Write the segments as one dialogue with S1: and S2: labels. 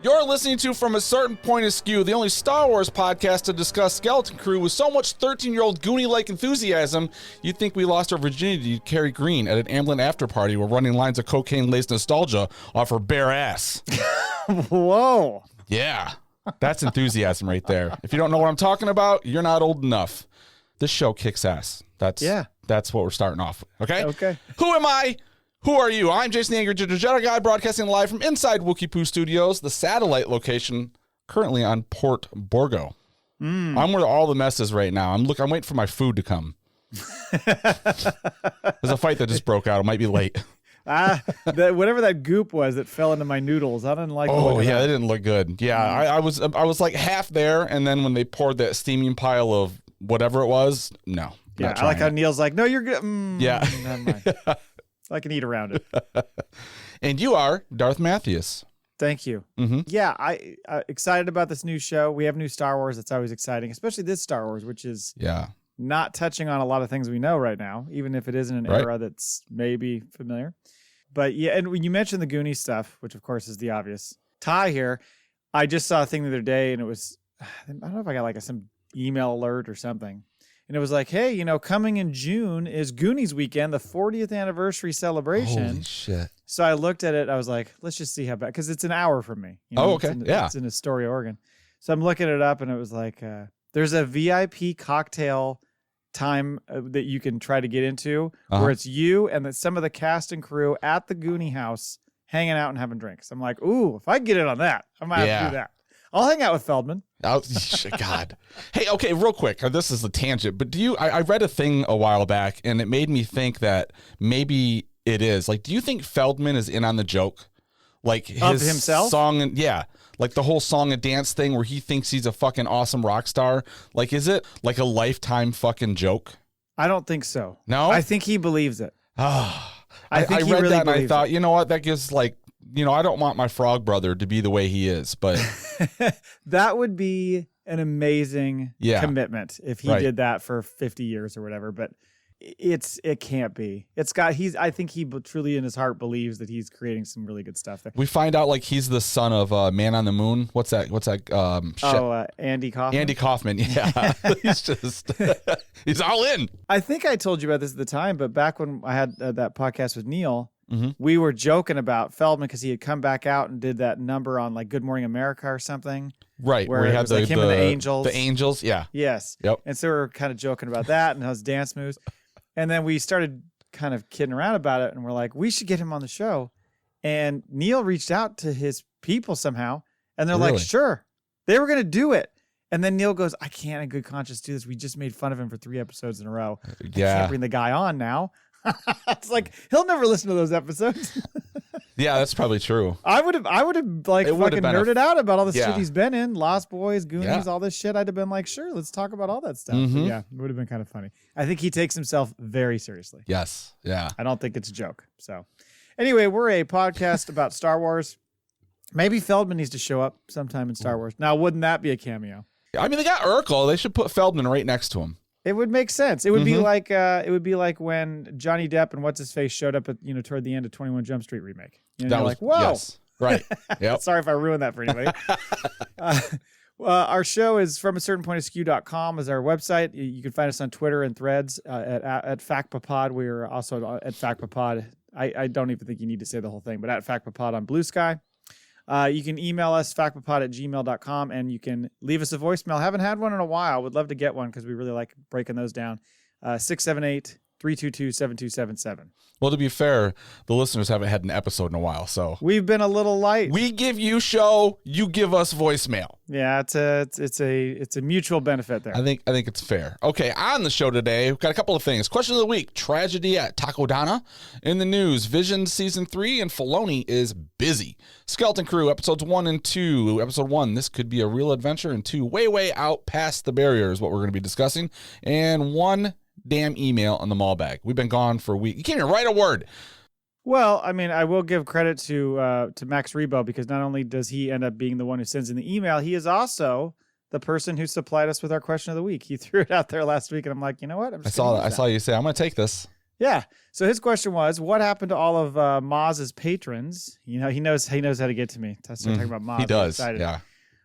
S1: You're listening to From a Certain Point of Skew, the only Star Wars podcast to discuss Skeleton Crew with so much 13-year-old Goonie-like enthusiasm, you'd think we lost our virginity to Carrie Green at an Amblin after party while running lines of cocaine-laced nostalgia off her bare ass.
S2: Whoa.
S1: Yeah, that's enthusiasm right there. If you don't know what I'm talking about, you're not old enough. This show kicks ass. That's what we're starting off with, okay?
S2: Okay.
S1: Who am I? Who are you? I'm Jason the Angry Jedi Guy, broadcasting live from inside Wookiee Poo Studios, the satellite location currently on Port Borgo. I'm where all the mess is right now. I'm waiting for my food to come. There's a fight that just broke out. It might be late.
S2: Whatever that goop was that fell into my noodles, I didn't like.
S1: Oh yeah, that didn't look good. Yeah, I was like half there, and then when they poured that steaming pile of whatever it was, no.
S2: Yeah, I like how Neil's like, no, you're good.
S1: Yeah,
S2: never mind. I can eat around it.
S1: And you are Darth Matthews.
S2: Thank you.
S1: Mm-hmm.
S2: Yeah, I excited about this new show. We have new Star Wars. It's always exciting, especially this Star Wars, which is not touching on a lot of things we know right now, even if it isn't an era that's maybe familiar. But yeah, and when you mentioned the Goonies stuff, which of course is the obvious tie here, I just saw a thing the other day, and it was, I don't know if I got like some email alert or something. And it was like, hey, coming in June is Goonies weekend, the 40th anniversary celebration.
S1: Holy shit.
S2: So I looked at it. I was like, let's just see how bad, because it's an hour from me.
S1: Okay.
S2: It's in Astoria, Oregon. So I'm looking it up, and it was like, there's a VIP cocktail time that you can try to get into where it's you and some of the cast and crew at the Goonie house hanging out and having drinks. I'm like, ooh, if I get in on that, I might have to do that. I'll hang out with Feldman.
S1: Oh, God. Hey, okay, real quick. This is a tangent, but I read a thing a while back, and it made me think that maybe it is. Like, do you think Feldman is in on the joke? Like his
S2: of himself?
S1: Song, like the whole song and dance thing where he thinks he's a fucking awesome rock star. Like, is it like a lifetime fucking joke?
S2: I don't think so.
S1: No?
S2: I think he believes it.
S1: I
S2: think he
S1: read
S2: really
S1: that and I thought,
S2: it.
S1: you know what? That gives like, I don't want my frog brother to be the way he is, but
S2: that would be an amazing commitment if he did that for 50 years or whatever. But it can't be. I think he truly in his heart believes that he's creating some really good stuff there.
S1: We find out like he's the son of Man on the Moon. What's that?
S2: Andy Kaufman.
S1: Andy Kaufman. Yeah, he's all in.
S2: I think I told you about this at the time, but back when I had that podcast with Neil.
S1: Mm-hmm.
S2: We were joking about Feldman because he had come back out and did that number on like Good Morning America or something.
S1: Right.
S2: Where he had like him and the Angels.
S1: The Angels, yeah.
S2: Yes.
S1: Yep.
S2: And so we were kind of joking about that and his dance moves. And then we started kind of kidding around about it. And we're like, we should get him on the show. And Neil reached out to his people somehow. And they're like, sure. They were going to do it. And then Neil goes, I can't in good conscience do this. We just made fun of him for 3 episodes in a row.
S1: Yeah.
S2: I can't bring the guy on now. It's like he'll never listen to those episodes.
S1: Yeah, that's probably true.
S2: I would have like fucking nerded out about all the shit he's been in, Lost Boys, Goonies, all this shit. I'd have been like, sure, let's talk about all that stuff.
S1: Mm-hmm.
S2: But yeah, it would have been kind of funny. I think he takes himself very seriously.
S1: Yes. Yeah.
S2: I don't think it's a joke. So anyway, we're a podcast about Star Wars. Maybe Feldman needs to show up sometime in Star Wars. Now, wouldn't that be a cameo?
S1: I mean, they got Urkel. They should put Feldman right next to him.
S2: It would make sense. It would be like when Johnny Depp and what's his face showed up at toward the end of 21 Jump Street remake. That was like, whoa.
S1: Yes, right. Yep.
S2: Sorry if I ruined that for anybody. Our show is from a certain point of skew.com is our website. You can find us on Twitter and Threads at FactPapod. We're also at FactPapod. I don't even think you need to say the whole thing, but at FactPapod on Blue Sky. You can email us, factpapod@gmail.com, and you can leave us a voicemail. Haven't had one in a while. Would love to get one because we really like breaking those down. 678-322-7277.
S1: Well, to be fair, the listeners haven't had an episode in a while, so
S2: we've been a little light.
S1: We give you show, you give us voicemail.
S2: Yeah, it's a mutual benefit there.
S1: I think it's fair. Okay, on the show today, we've got a couple of things. Question of the week: tragedy at Takodana. In the news, Vision season 3 and Filoni is busy. Skeleton Crew episodes 1 and 2. Episode 1: this could be a real adventure, and 2: way out past the barrier is what we're going to be discussing. And 1 damn email on the Maul Bag. We've been gone for a week. You can't even write a word.
S2: Well, I mean, I will give credit to Max Rebo because not only does he end up being the one who sends in the email, he is also the person who supplied us with our question of the week. He threw it out there last week, and I'm like, you know what?
S1: I saw you say, I'm going to take this.
S2: Yeah. So his question was, what happened to all of Maz's patrons? You know, he knows how to get to me. I start talking about Maz.
S1: He does. Yeah.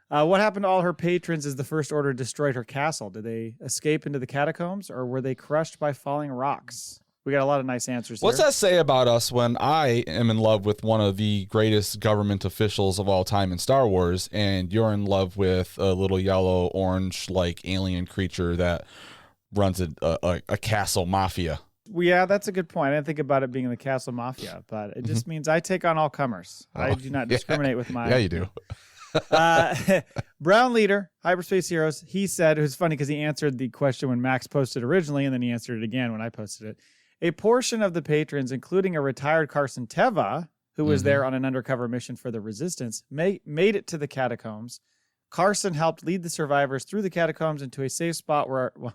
S2: What happened to all her patrons as the First Order destroyed her castle? Did they escape into the catacombs, or were they crushed by falling rocks? We got a lot of nice answers.
S1: What's that say about us when I am in love with one of the greatest government officials of all time in Star Wars, and you're in love with a little yellow, orange, like alien creature that runs a castle mafia?
S2: Well, yeah, that's a good point. I didn't think about it being the castle mafia, but it just means I take on all comers. I do not discriminate with my...
S1: Yeah, you do.
S2: Brown Leader, Hyperspace Heroes, he said, it was funny because he answered the question when Max posted originally, and then he answered it again when I posted it. A portion of the patrons, including a retired Carson Teva, who was there on an undercover mission for the Resistance, made it to the catacombs. Carson helped lead the survivors through the catacombs into a safe spot where, well,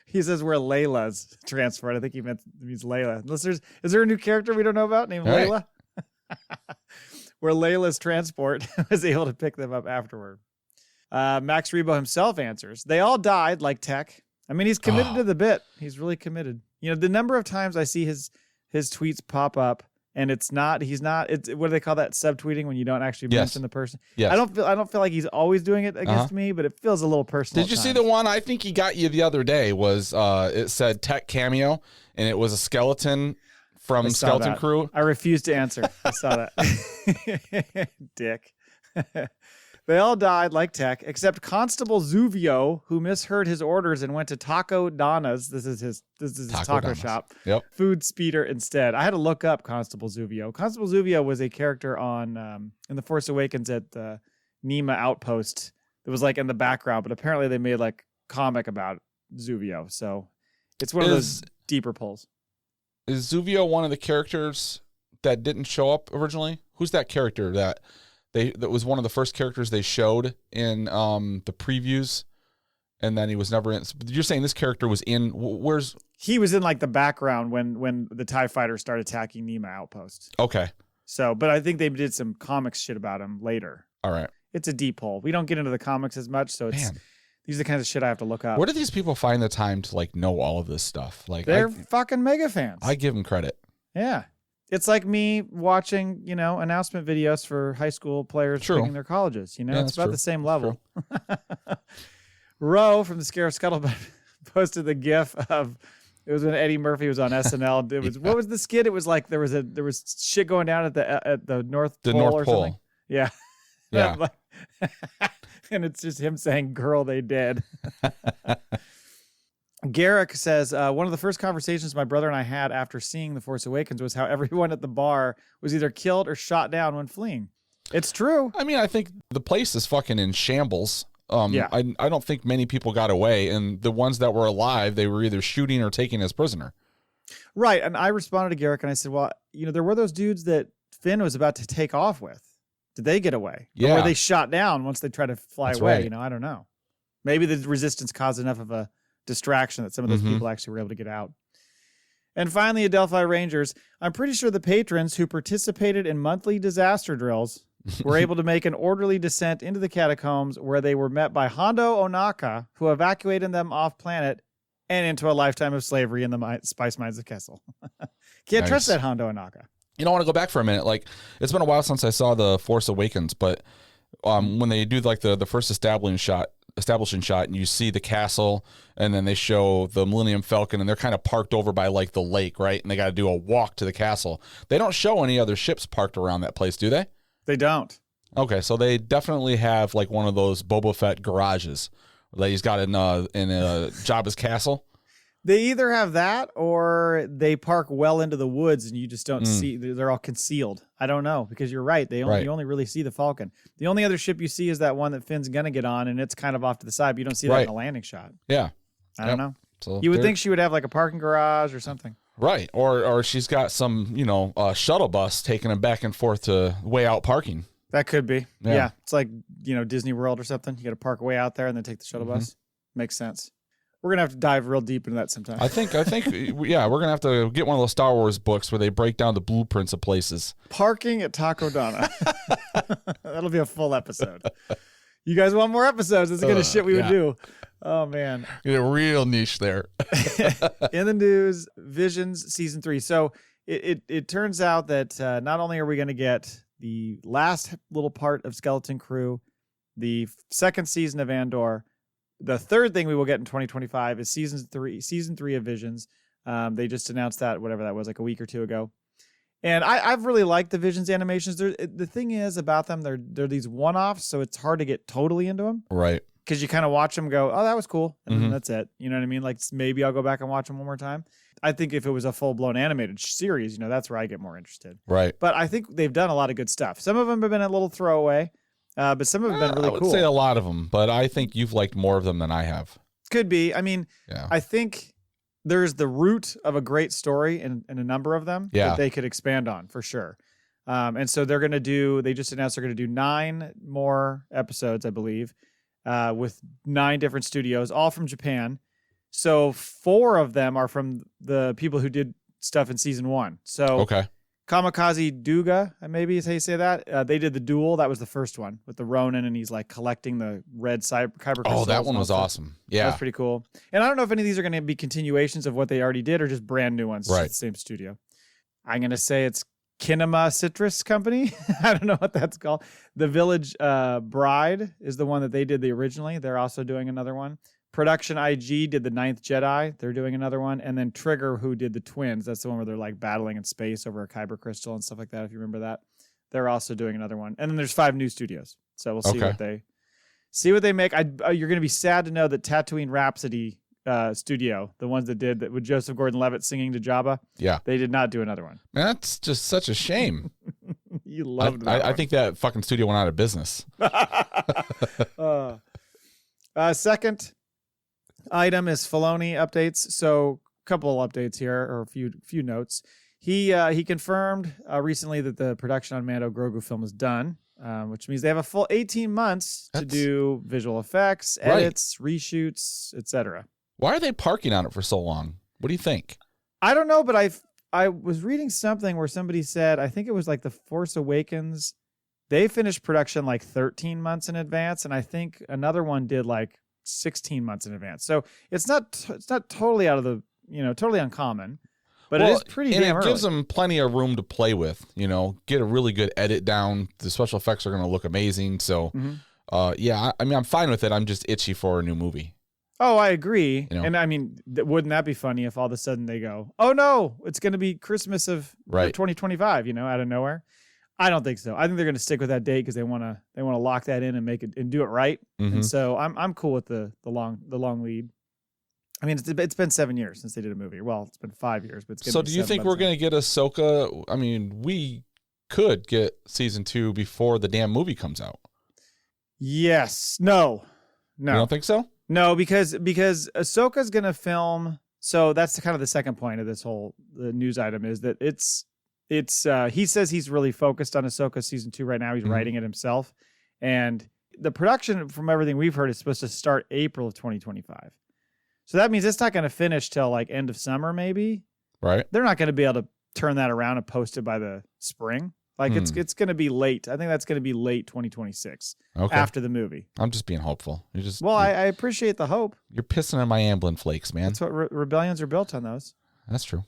S2: he says where Layla's transferred. I think he means Layla. Is there a new character we don't know about named Layla? Where Layla's transport was able to pick them up afterward. Max Rebo himself answers, they all died like Tech. I mean, he's committed to the bit. He's really committed. You know, the number of times I see his tweets pop up and he's not, what do they call that? Subtweeting, when you don't actually mention the person.
S1: Yes.
S2: I don't feel like he's always doing it against me, but it feels a little personal.
S1: Did you see the one I think he got you the other day was, it said Tech cameo, and it was a skeleton from Skeleton Crew?
S2: I refused to answer. I saw that. Dick. They all died like Tech, except Constable Zuvio, who misheard his orders and went to Takodana's. This is his taco shop.
S1: Yep.
S2: Food speeder instead. I had to look up Constable Zuvio. Constable Zuvio was a character on in the Force Awakens at the Nema Outpost. It was like in the background, but apparently they made like comic about Zuvio. So it's one of those deeper pulls.
S1: Is Zuvio one of the characters that didn't show up originally? Who's that character that was one of the first characters they showed in the previews, and then he was never in? You're saying this character was in? He
S2: was in like the background when the TIE fighters started attacking Nema Outpost.
S1: Okay.
S2: So, but I think they did some comics shit about him later.
S1: All right.
S2: It's a deep hole. We don't get into the comics as much, so these are the kinds of shit I have to look up.
S1: Where do these people find the time to like know all of this stuff? Like
S2: they're fucking mega fans.
S1: I give them credit.
S2: Yeah. It's like me watching, announcement videos for high school players picking their colleges. It's about the same level. Roe from the Scare Scuttlebutt posted the GIF of, it was when Eddie Murphy was on SNL. It was what was the skit? It was like there was shit going down at the North Pole or something. Yeah.
S1: Yeah.
S2: And it's just him saying, "Girl, they did." Garrick says, one of the first conversations my brother and I had after seeing The Force Awakens was how everyone at the bar was either killed or shot down when fleeing. It's true.
S1: I mean, I think the place is fucking in shambles. I don't think many people got away, and the ones that were alive, they were either shooting or taken as prisoner.
S2: Right, and I responded to Garrick and I said, well, there were those dudes that Finn was about to take off with. Did they get away?
S1: Yeah.
S2: Or were they shot down once they tried to fly
S1: That's
S2: away?
S1: right.
S2: I don't know. Maybe the resistance caused enough of a distraction that some of those people actually were able to get out. And finally, Adelphi Rangers. I'm pretty sure the patrons who participated in monthly disaster drills were able to make an orderly descent into the catacombs, where they were met by Hondo Ohnaka, who evacuated them off planet and into a lifetime of slavery in the spice mines of Kessel. Can't trust that Hondo Ohnaka.
S1: I want to go back for a minute. Like, it's been a while since I saw The Force Awakens, but when they do like the first establishing shot, and you see the castle, and then they show the Millennium Falcon, and they're kind of parked over by like the lake, right? And they got to do a walk to the castle. They don't show any other ships parked around that place, do they?
S2: They don't.
S1: Okay, so they definitely have like one of those Boba Fett garages that he's got in Jabba's castle.
S2: They either have that or they park well into the woods and you just don't see. They're all concealed. I don't know, because you're right. You only really see the Falcon. The only other ship you see is that one that Finn's going to get on, and it's kind of off to the side, but you don't see that in the landing shot.
S1: Yeah.
S2: I don't know. So you would think she would have like a parking garage or something.
S1: Right. Or she's got some, shuttle bus taking them back and forth to way out parking.
S2: That could be. Yeah. It's like, Disney World or something. You got to park way out there and then take the shuttle bus. Makes sense. We're going to have to dive real deep into that sometime.
S1: I think, yeah, we're going to have to get one of those Star Wars books where they break down the blueprints of places.
S2: Parking at Takodana. That'll be a full episode. You guys want more episodes? This is the kind of shit we would do. Oh, man.
S1: You're a real niche there.
S2: In the news, Visions Season 3. So it turns out that not only are we going to get the last little part of Skeleton Crew, the second season of Andor, the third thing we will get in 2025 is season 3 of Visions. They just announced that, whatever that was, like a week or two ago. And I've really liked the Visions animations. The thing is about them, they're these one-offs, so it's hard to get totally into them.
S1: Right.
S2: Because you kind of watch them go, oh, that was cool. And then that's it. You know what I mean? Like maybe I'll go back and watch them one more time. I think if it was a full-blown animated series, that's where I get more interested.
S1: Right.
S2: But I think they've done a lot of good stuff. Some of them have been a little throwaway, but some have been really cool.
S1: I would say a lot of them, but I think you've liked more of them than I have.
S2: Could be. I mean, I think there's the root of a great story in a number of them that they could expand on for sure. And so they just announced they're going to do 9 more episodes, I believe, with 9 different studios, all from Japan. So 4 of them are from the people who did stuff in season 1. So Kamikaze Duga, maybe is how you say that. They did The Duel. That was the first one with the Ronin, and he's like collecting the red kyber crystals.
S1: Oh, that one was awesome. Yeah.
S2: That's pretty cool. And I don't know if any of these are going to be continuations of what they already did or just brand new ones.
S1: Right.
S2: It's the same studio. I'm going to say it's Kinema Citrus Company. I don't know what that's called. The Village Bride is the one that they did originally. They're also doing another one. Production IG did The Ninth Jedi. They're doing another one. And then Trigger, who did The Twins. That's the one where they're like battling in space over a kyber crystal and stuff like that, if you remember that. They're also doing another one. And then there's 5 new studios. So we'll see what they make. You're going to be sad to know that Tatooine Rhapsody studio, the ones that did that with Joseph Gordon-Levitt singing to Jabba, they did not do another one.
S1: Man, that's just such a shame.
S2: You loved that
S1: I think that fucking studio went out of business.
S2: Second item is Filoni updates. So a couple of updates here, or a few notes. He confirmed recently that the production on Mando Grogu film is done, which means they have a full 18 months to do visual effects, edits, reshoots, etc.
S1: Why are they parking on it for so long? What do you think?
S2: I don't know, but I was reading something where somebody said, I think it was like the Force Awakens, they finished production like 13 months in advance, and I think another one did like 16 months in advance. So it's not totally out of the, totally uncommon, but it is pretty damn early.
S1: It gives them plenty of room to play with, get a really good edit down. The special effects are going to look amazing. So, I'm fine with it. I'm just itchy for a new movie.
S2: Oh, I agree. And I mean, wouldn't that be funny if all of a sudden they go, oh no, it's going to be Christmas of 2025, out of nowhere. I don't think so. I think they're going to stick with that date because they want to lock that in and make it and do it right. And so I'm cool with the long lead. I mean, it's been 7 years since they did a movie. Well, it's been 5 years, but it's.
S1: So do you think we're going to get Ahsoka? I mean, we could get season 2 before the damn movie comes out.
S2: Yes. No.
S1: You don't think so?
S2: No, because Ahsoka's going to film. So that's kind of the second point of this whole the news item is that it's he says he's really focused on Ahsoka season 2 right now. He's writing it himself. And the production, from everything we've heard, is supposed to start April of 2025. So that means it's not going to finish till like end of summer, maybe.
S1: Right.
S2: They're not going to be able to turn that around and post it by the spring. Like it's going to be late. I think that's going to be late 2026 after the movie.
S1: I'm just being hopeful.
S2: I appreciate the hope.
S1: You're pissing on my Amblin flakes, man.
S2: That's what rebellions are built on, those.
S1: That's true.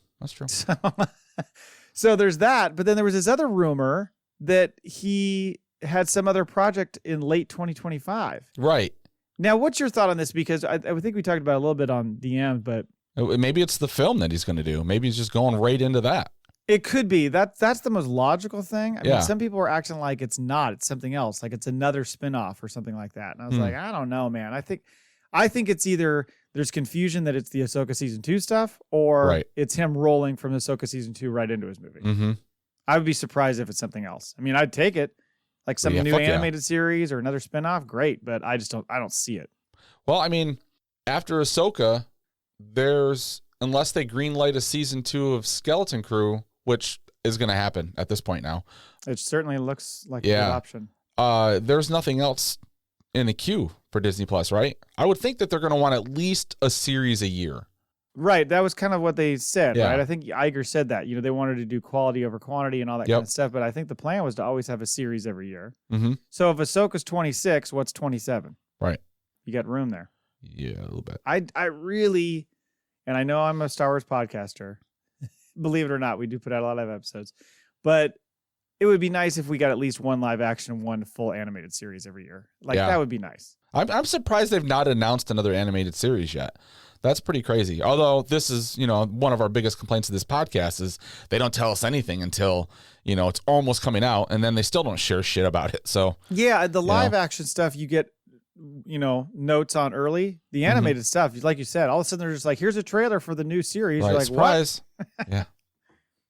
S2: So there's that. But then there was this other rumor that he had some other project in late 2025.
S1: Right.
S2: Now, what's your thought on this? Because I think we talked about it a little bit on DM, but
S1: maybe it's the film that he's going to do. Maybe he's just going right into that.
S2: It could be. That's the most logical thing. I mean, some people are acting like it's not. It's something else. Like it's another spinoff or something like that. And I was like, I don't know, man. I think it's either there's confusion that it's the Ahsoka season 2 stuff, or it's him rolling from Ahsoka season 2 right into his movie. Mm-hmm. I would be surprised if it's something else. I mean, I'd take it, like some new animated series or another spinoff. Great, but I don't see it.
S1: Well, I mean, after Ahsoka, unless they greenlight a season 2 of Skeleton Crew, which is going to happen at this point now.
S2: It certainly looks like a good option.
S1: There's nothing else in the queue for Disney Plus, right? I would think that they're going to want at least a series a year.
S2: Right. That was kind of what they said, right? I think Iger said that. They wanted to do quality over quantity and all that kind of stuff, but I think the plan was to always have a series every year. Mm-hmm. So if Ahsoka's 26, what's 27?
S1: Right.
S2: You got room there.
S1: Yeah, a little bit.
S2: I really, and I know I'm a Star Wars podcaster. Believe it or not, we do put out a lot of episodes, but it would be nice if we got at least one live action, one full animated series every year. That would be nice.
S1: I'm surprised they've not announced another animated series yet. That's pretty crazy. Although this is, one of our biggest complaints of this podcast is they don't tell us anything until, it's almost coming out, and then they still don't share shit about it. So
S2: yeah, the live action stuff you get, notes on early. The animated stuff, like you said, all of a sudden they're just like, here's a trailer for the new series.
S1: Right,
S2: you're like,
S1: surprise. What? Yeah.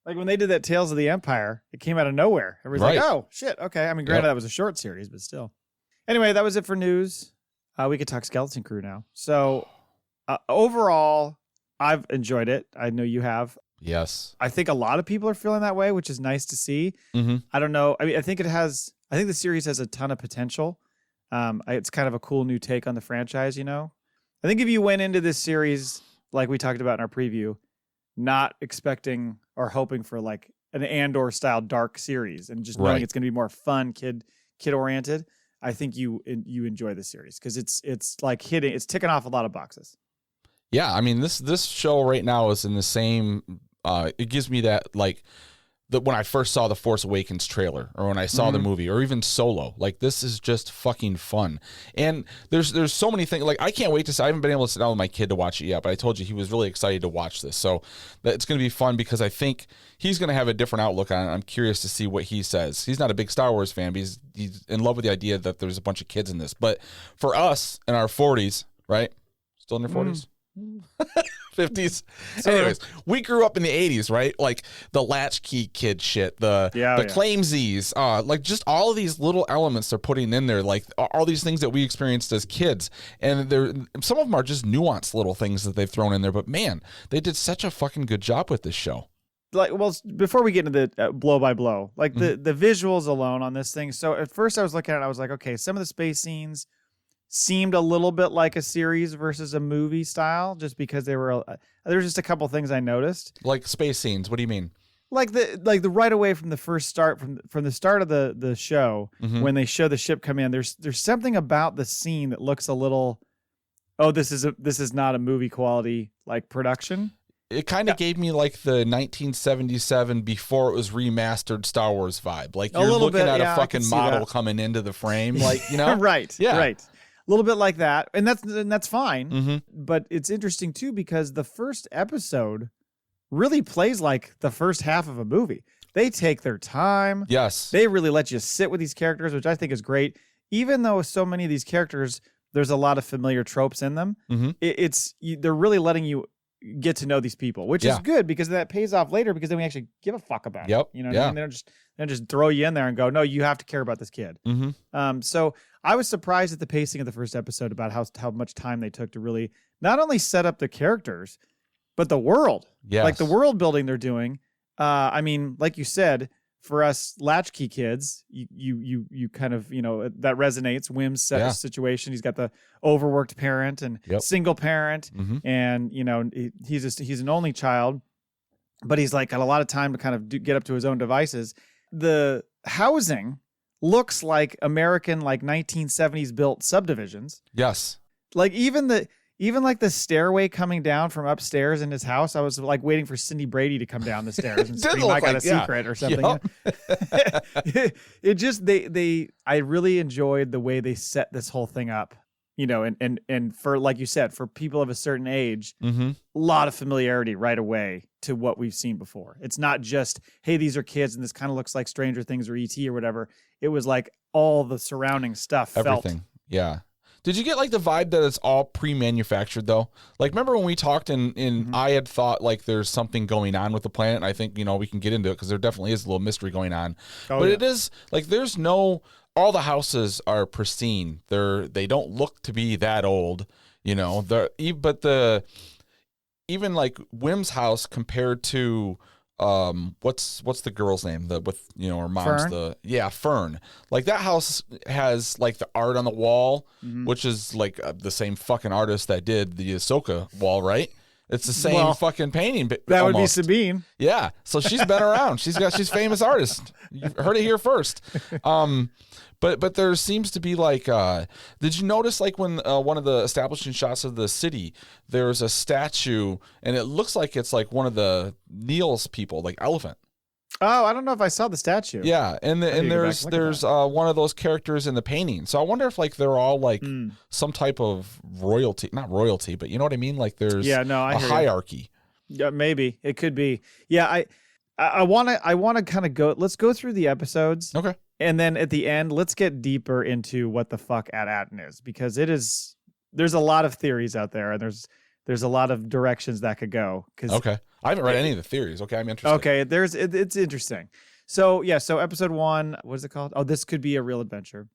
S2: Like when they did that Tales of the Empire, it came out of nowhere. Everybody's like, oh, shit. Okay. I mean, granted, that was a short series, but still. Anyway, that was it for news. We could talk Skeleton Crew now. So overall, I've enjoyed it. I know you have.
S1: Yes.
S2: I think a lot of people are feeling that way, which is nice to see. I don't know. I mean, I think the series has a ton of potential. It's kind of a cool new take on the franchise, I think if you went into this series, like we talked about in our preview, not expecting or hoping for like an Andor style dark series and just knowing it's going to be more fun, kid oriented, I think you enjoy the series because it's like it's ticking off a lot of boxes.
S1: Yeah, I mean this show right now is in the same. It gives me that like when I first saw the Force Awakens trailer, or when I saw the movie, or even Solo. Like this is just fucking fun, and there's so many things. Like I can't wait to see. I haven't been able to sit down with my kid to watch it yet, but I told you he was really excited to watch this, so it's going to be fun because I think he's going to have a different outlook on it. I'm curious to see what he says. He's not a big Star Wars fan, but he's in love with the idea that there's a bunch of kids in this. But for us in our 40s, right? Still in your 40s? 50s. Anyways, we grew up in the 80s, right? Like the latchkey kid shit, the claimsies, like just all of these little elements they're putting in there, like all these things that we experienced as kids. And some of them are just nuanced little things that they've thrown in there. But man, they did such a fucking good job with this show.
S2: Like, well, before we get into the blow by blow, like the visuals alone on this thing. So at first I was looking at it, I was like, okay, some of the space scenes seemed a little bit like a series versus a movie style, just because there's just a couple things I noticed.
S1: Like space scenes. What do you mean?
S2: Like the right away from the first start from the start of the show, when they show the ship come in, there's something about the scene that looks a little, this is not a movie quality like production.
S1: It kind of gave me like the 1977 before it was remastered Star Wars vibe. Like you're looking at a fucking model coming into the frame, like,
S2: right. Yeah. Right. A little bit like that. And that's fine. But it's interesting too, because the first episode really plays like the first half of a movie. They take their time.
S1: Yes.
S2: They really let you sit with these characters, which I think is great. Even though so many of these characters, there's a lot of familiar tropes in them. They're really letting you get to know these people, which is good, because that pays off later, because then we actually give a fuck about it. You know what I mean? They don't just throw you in there and go, no, you have to care about this kid. So I was surprised at the pacing of the first episode about how much time they took to really not only set up the characters, but the world. Like the world building they're doing. I mean, like you said, for us latchkey kids, you kind of, that resonates. Wim's situation. He's got the overworked parent and single parent, and he's an only child, but he's like got a lot of time to kind of get up to his own devices. The housing looks like American, like 1970s built subdivisions.
S1: Yes.
S2: Like even like the stairway coming down from upstairs in his house, I was like waiting for Cindy Brady to come down the stairs and scream, I got a secret or something. It just, I really enjoyed the way they set this whole thing up, and for, like you said, for people of a certain age, a lot of familiarity right away to what we've seen before. It's not just, hey, these are kids and this kind of looks like Stranger Things or E.T. or whatever. It was like all the surrounding stuff.
S1: Everything. Yeah. Did you get like the vibe that it's all pre-manufactured though? Like, remember when we talked and I had thought like there's something going on with the planet? And I think, we can get into it because there definitely is a little mystery going on. It is like, all the houses are pristine. They don't look to be that old, but even like Wim's house compared to, what's the girl's name with her mom's Fern? Fern. Like that house has like the art on the wall, which is like the same fucking artist that did the Ahsoka wall, right? It's the same fucking painting.
S2: That
S1: almost
S2: would be Sabine.
S1: Yeah. So she's been around. She's famous artist. You heard it here first. But there seems to be like, did you notice like when one of the establishing shots of the city, there's a statue and it looks like it's like one of the Neil's people, like Elephant.
S2: Oh, I don't know if I saw the statue.
S1: Yeah, and there's one of those characters in the painting. So I wonder if like they're all like some type of royalty, not royalty, but you know what I mean? Like there's a hierarchy.
S2: Yeah, maybe it could be. Yeah, I want to kind of go. Let's go through the episodes.
S1: Okay.
S2: And then at the end, let's get deeper into what the fuck At Attin is, because there's a lot of theories out there, and there's a lot of directions that could go.
S1: Okay. I haven't read any of the theories. Okay, I'm interested.
S2: Okay, it's interesting. So episode 1, what is it called? Oh, This Could Be a Real Adventure.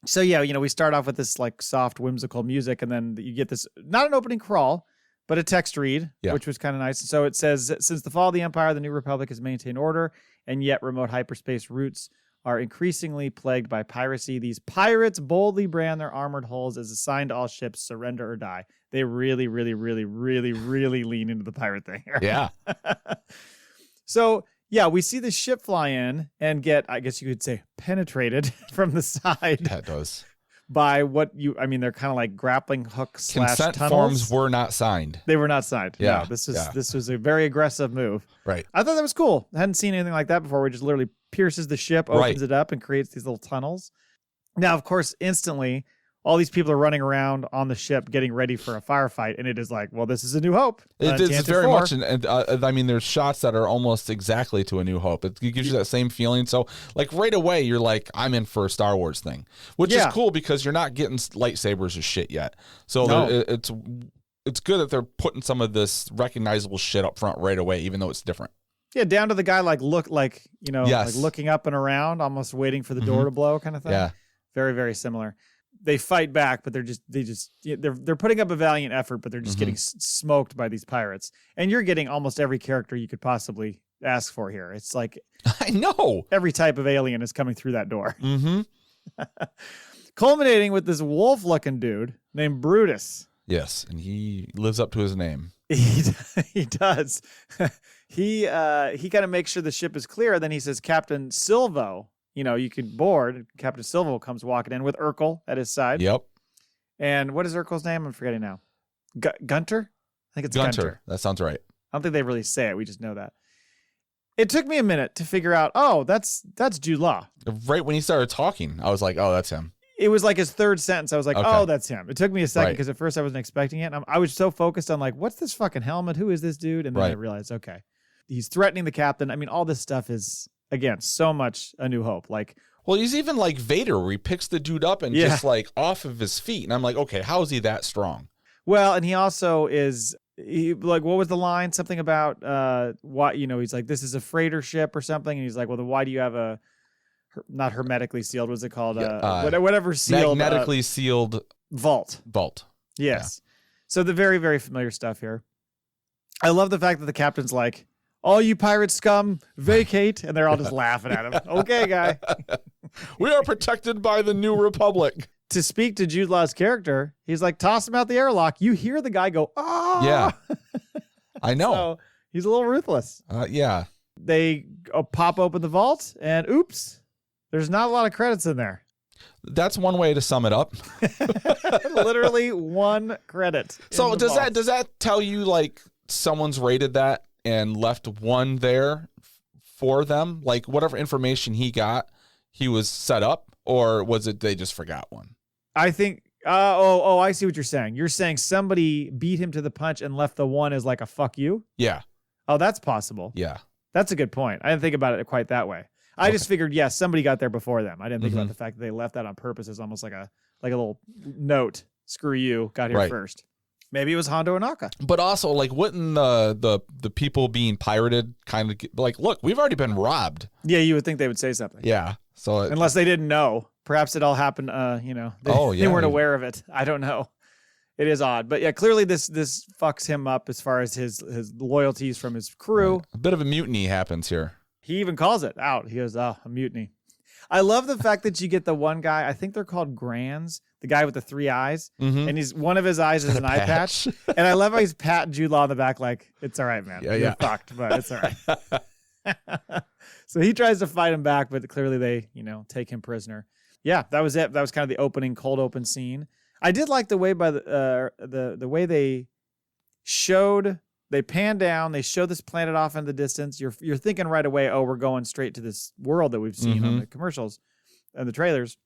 S2: So we start off with this like soft, whimsical music, and then you get this, not an opening crawl, but a text read, which was kind of nice. So it says, since the fall of the Empire, the New Republic has maintained order, and yet remote hyperspace routes are increasingly plagued by piracy. These pirates boldly brand their armored hulls as a sign to all ships, surrender or die. They really, really, really, really, really lean into the pirate thing here.
S1: Yeah.
S2: So, we see the ship fly in and get, I guess you could say, penetrated from the side.
S1: That does.
S2: By they're kind of like grappling hooks /
S1: Consent
S2: tunnels.
S1: forms were not signed.
S2: They were not signed.
S1: Yeah.
S2: No, this was a very aggressive move.
S1: Right.
S2: I thought that was cool. I hadn't seen anything like that before. Where it just literally pierces the ship, opens it up, and creates these little tunnels. Now, of course, instantly, all these people are running around on the ship getting ready for a firefight, and it is like, well, this is A New Hope.
S1: It's very much, and there's shots that are almost exactly to A New Hope. It gives you that same feeling. So, like right away, you're like, I'm in for a Star Wars thing, which is cool because you're not getting lightsabers or shit yet. So it's good that they're putting some of this recognizable shit up front right away, even though it's different.
S2: Yeah, down to the guy like looking up and around, almost waiting for the door to blow, kind of thing.
S1: Yeah,
S2: very, very similar. They fight back, but they're putting up a valiant effort, but they're just getting smoked by these pirates. And you're getting almost every character you could possibly ask for here. It's like,
S1: I know,
S2: every type of alien is coming through that door.
S1: Mm-hmm.
S2: Culminating with this wolf-looking dude named Brutus.
S1: Yes, and he lives up to his name.
S2: He does. He kind of makes sure the ship is clear. Then he says, Captain Silvo, you could board. Captain Silvo comes walking in with Urkel at his side.
S1: Yep.
S2: And what is Urkel's name? I'm forgetting now. Gunter? I think it's Gunter.
S1: That sounds right.
S2: I don't think they really say it. We just know that. It took me a minute to figure out, oh, that's Jude Law.
S1: Right when he started talking, I was like, oh, that's him.
S2: It was like his third sentence. I was like, oh, that's him. It took me a second because at first I wasn't expecting it. And I was so focused on like, what's this fucking helmet? Who is this dude? And then I realized, okay, he's threatening the captain. I mean, all this stuff is, again, so much A New Hope. Like,
S1: well, he's even like Vader, where he picks the dude up and just like off of his feet. And I'm like, okay, how is he that strong?
S2: Well, and he also is, like, what was the line? Something about what, he's like, this is a freighter ship or something. And he's like, well, then why do you have not hermetically sealed, what's it called? Whatever sealed.
S1: Magnetically sealed
S2: vault. Yes. Yeah. So the very, very familiar stuff here. I love the fact that the captain's like, all you pirate scum, vacate. And they're all just laughing at him. Okay, guy.
S1: We are protected by the New Republic.
S2: To speak to Jude Law's character, he's like, toss him out the airlock. You hear the guy go, ah.
S1: Yeah. I know.
S2: So he's a little ruthless.
S1: Yeah.
S2: They pop open the vault and oops, there's not a lot of credits in there.
S1: That's one way to sum it up.
S2: Literally one credit.
S1: So does that tell you like someone's rated that and left one there for them? Like whatever information he got, he was set up, or was it they just forgot one?
S2: I think. I see what you're saying. You're saying somebody beat him to the punch and left the one as like a fuck you.
S1: Yeah.
S2: Oh, that's possible.
S1: Yeah.
S2: That's a good point. I didn't think about it quite that way. I just figured, yes, somebody got there before them. I didn't think about the fact that they left that on purpose as almost like a little note. Screw you, got here first. Maybe it was Hondo Ohnaka.
S1: But also, like, wouldn't the people being pirated kind of like, look, we've already been robbed.
S2: Yeah, you would think they would say something.
S1: Yeah. So
S2: unless they didn't know, perhaps it all happened. They weren't aware of it. I don't know. It is odd, but yeah, clearly this fucks him up as far as his loyalties from his crew.
S1: Right. A bit of a mutiny happens here.
S2: He even calls it out. He goes, "Oh, a mutiny." I love the fact that you get the one guy, I think they're called Grands, the guy with the 3 eyes, and one of his eyes is an eye patch. And I love how he's patting Jude Law on the back like, it's all right, man. You're fucked, but it's all right. So he tries to fight him back, but clearly they, take him prisoner. Yeah, that was it. That was kind of the opening, cold open scene. I did like the way the way they showed. They pan down. They show this planet off in the distance. You're thinking right away, oh, we're going straight to this world that we've seen on the commercials and the trailers.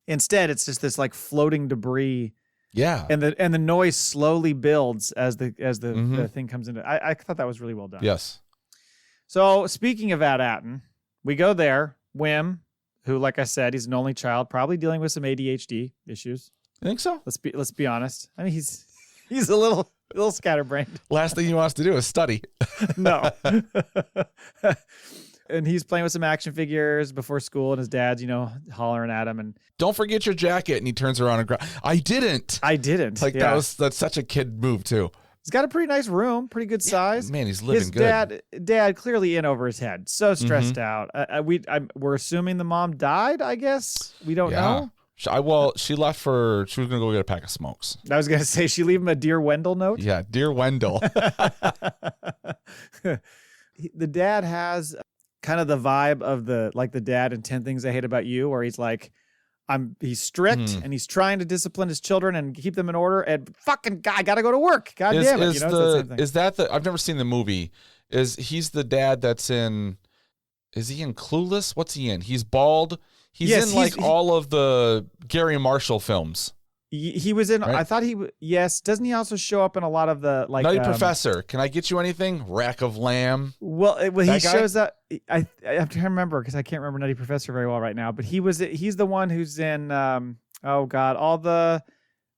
S2: Instead, it's just this like floating debris.
S1: Yeah,
S2: and the noise slowly builds as the thing comes into. I thought that was really well done.
S1: Yes. So
S2: speaking of At Attin, we go there. Wim, who, like I said, he's an only child, probably dealing with some ADHD issues.
S1: I think so.
S2: Let's be honest. I mean, he's a little scatterbrained.
S1: Last thing he wants to do is study.
S2: No. And he's playing with some action figures before school, and his dad's, hollering at him. And
S1: don't forget your jacket. And he turns around and grabs. I didn't.
S2: Like
S1: that's such a kid move too.
S2: He's got a pretty nice room, pretty good size.
S1: Man, he's living good.
S2: His dad clearly in over his head, so stressed out. We're assuming the mom died. I guess we don't know.
S1: She left she was gonna go get a pack of smokes.
S2: I was gonna say she leave him a Dear Wendell note.
S1: Yeah, Dear Wendell.
S2: The dad has kind of the vibe of the dad in 10 Things I Hate About You, where he's like, he's strict and he's trying to discipline his children and keep them in order. And fucking guy, gotta go to work. God damn it!
S1: Is that the? I've never seen the movie. He's the dad that's in? Is he in Clueless? What's he in? He's bald. He's in all of the Gary Marshall films.
S2: He was in. Right? I thought yes. Doesn't he also show up in a lot of the
S1: Nutty Professor? Can I get you anything? Rack of Lamb.
S2: He shows up. I have to remember because I can't remember Nutty Professor very well right now. But he's the one who's in. Oh God, all the.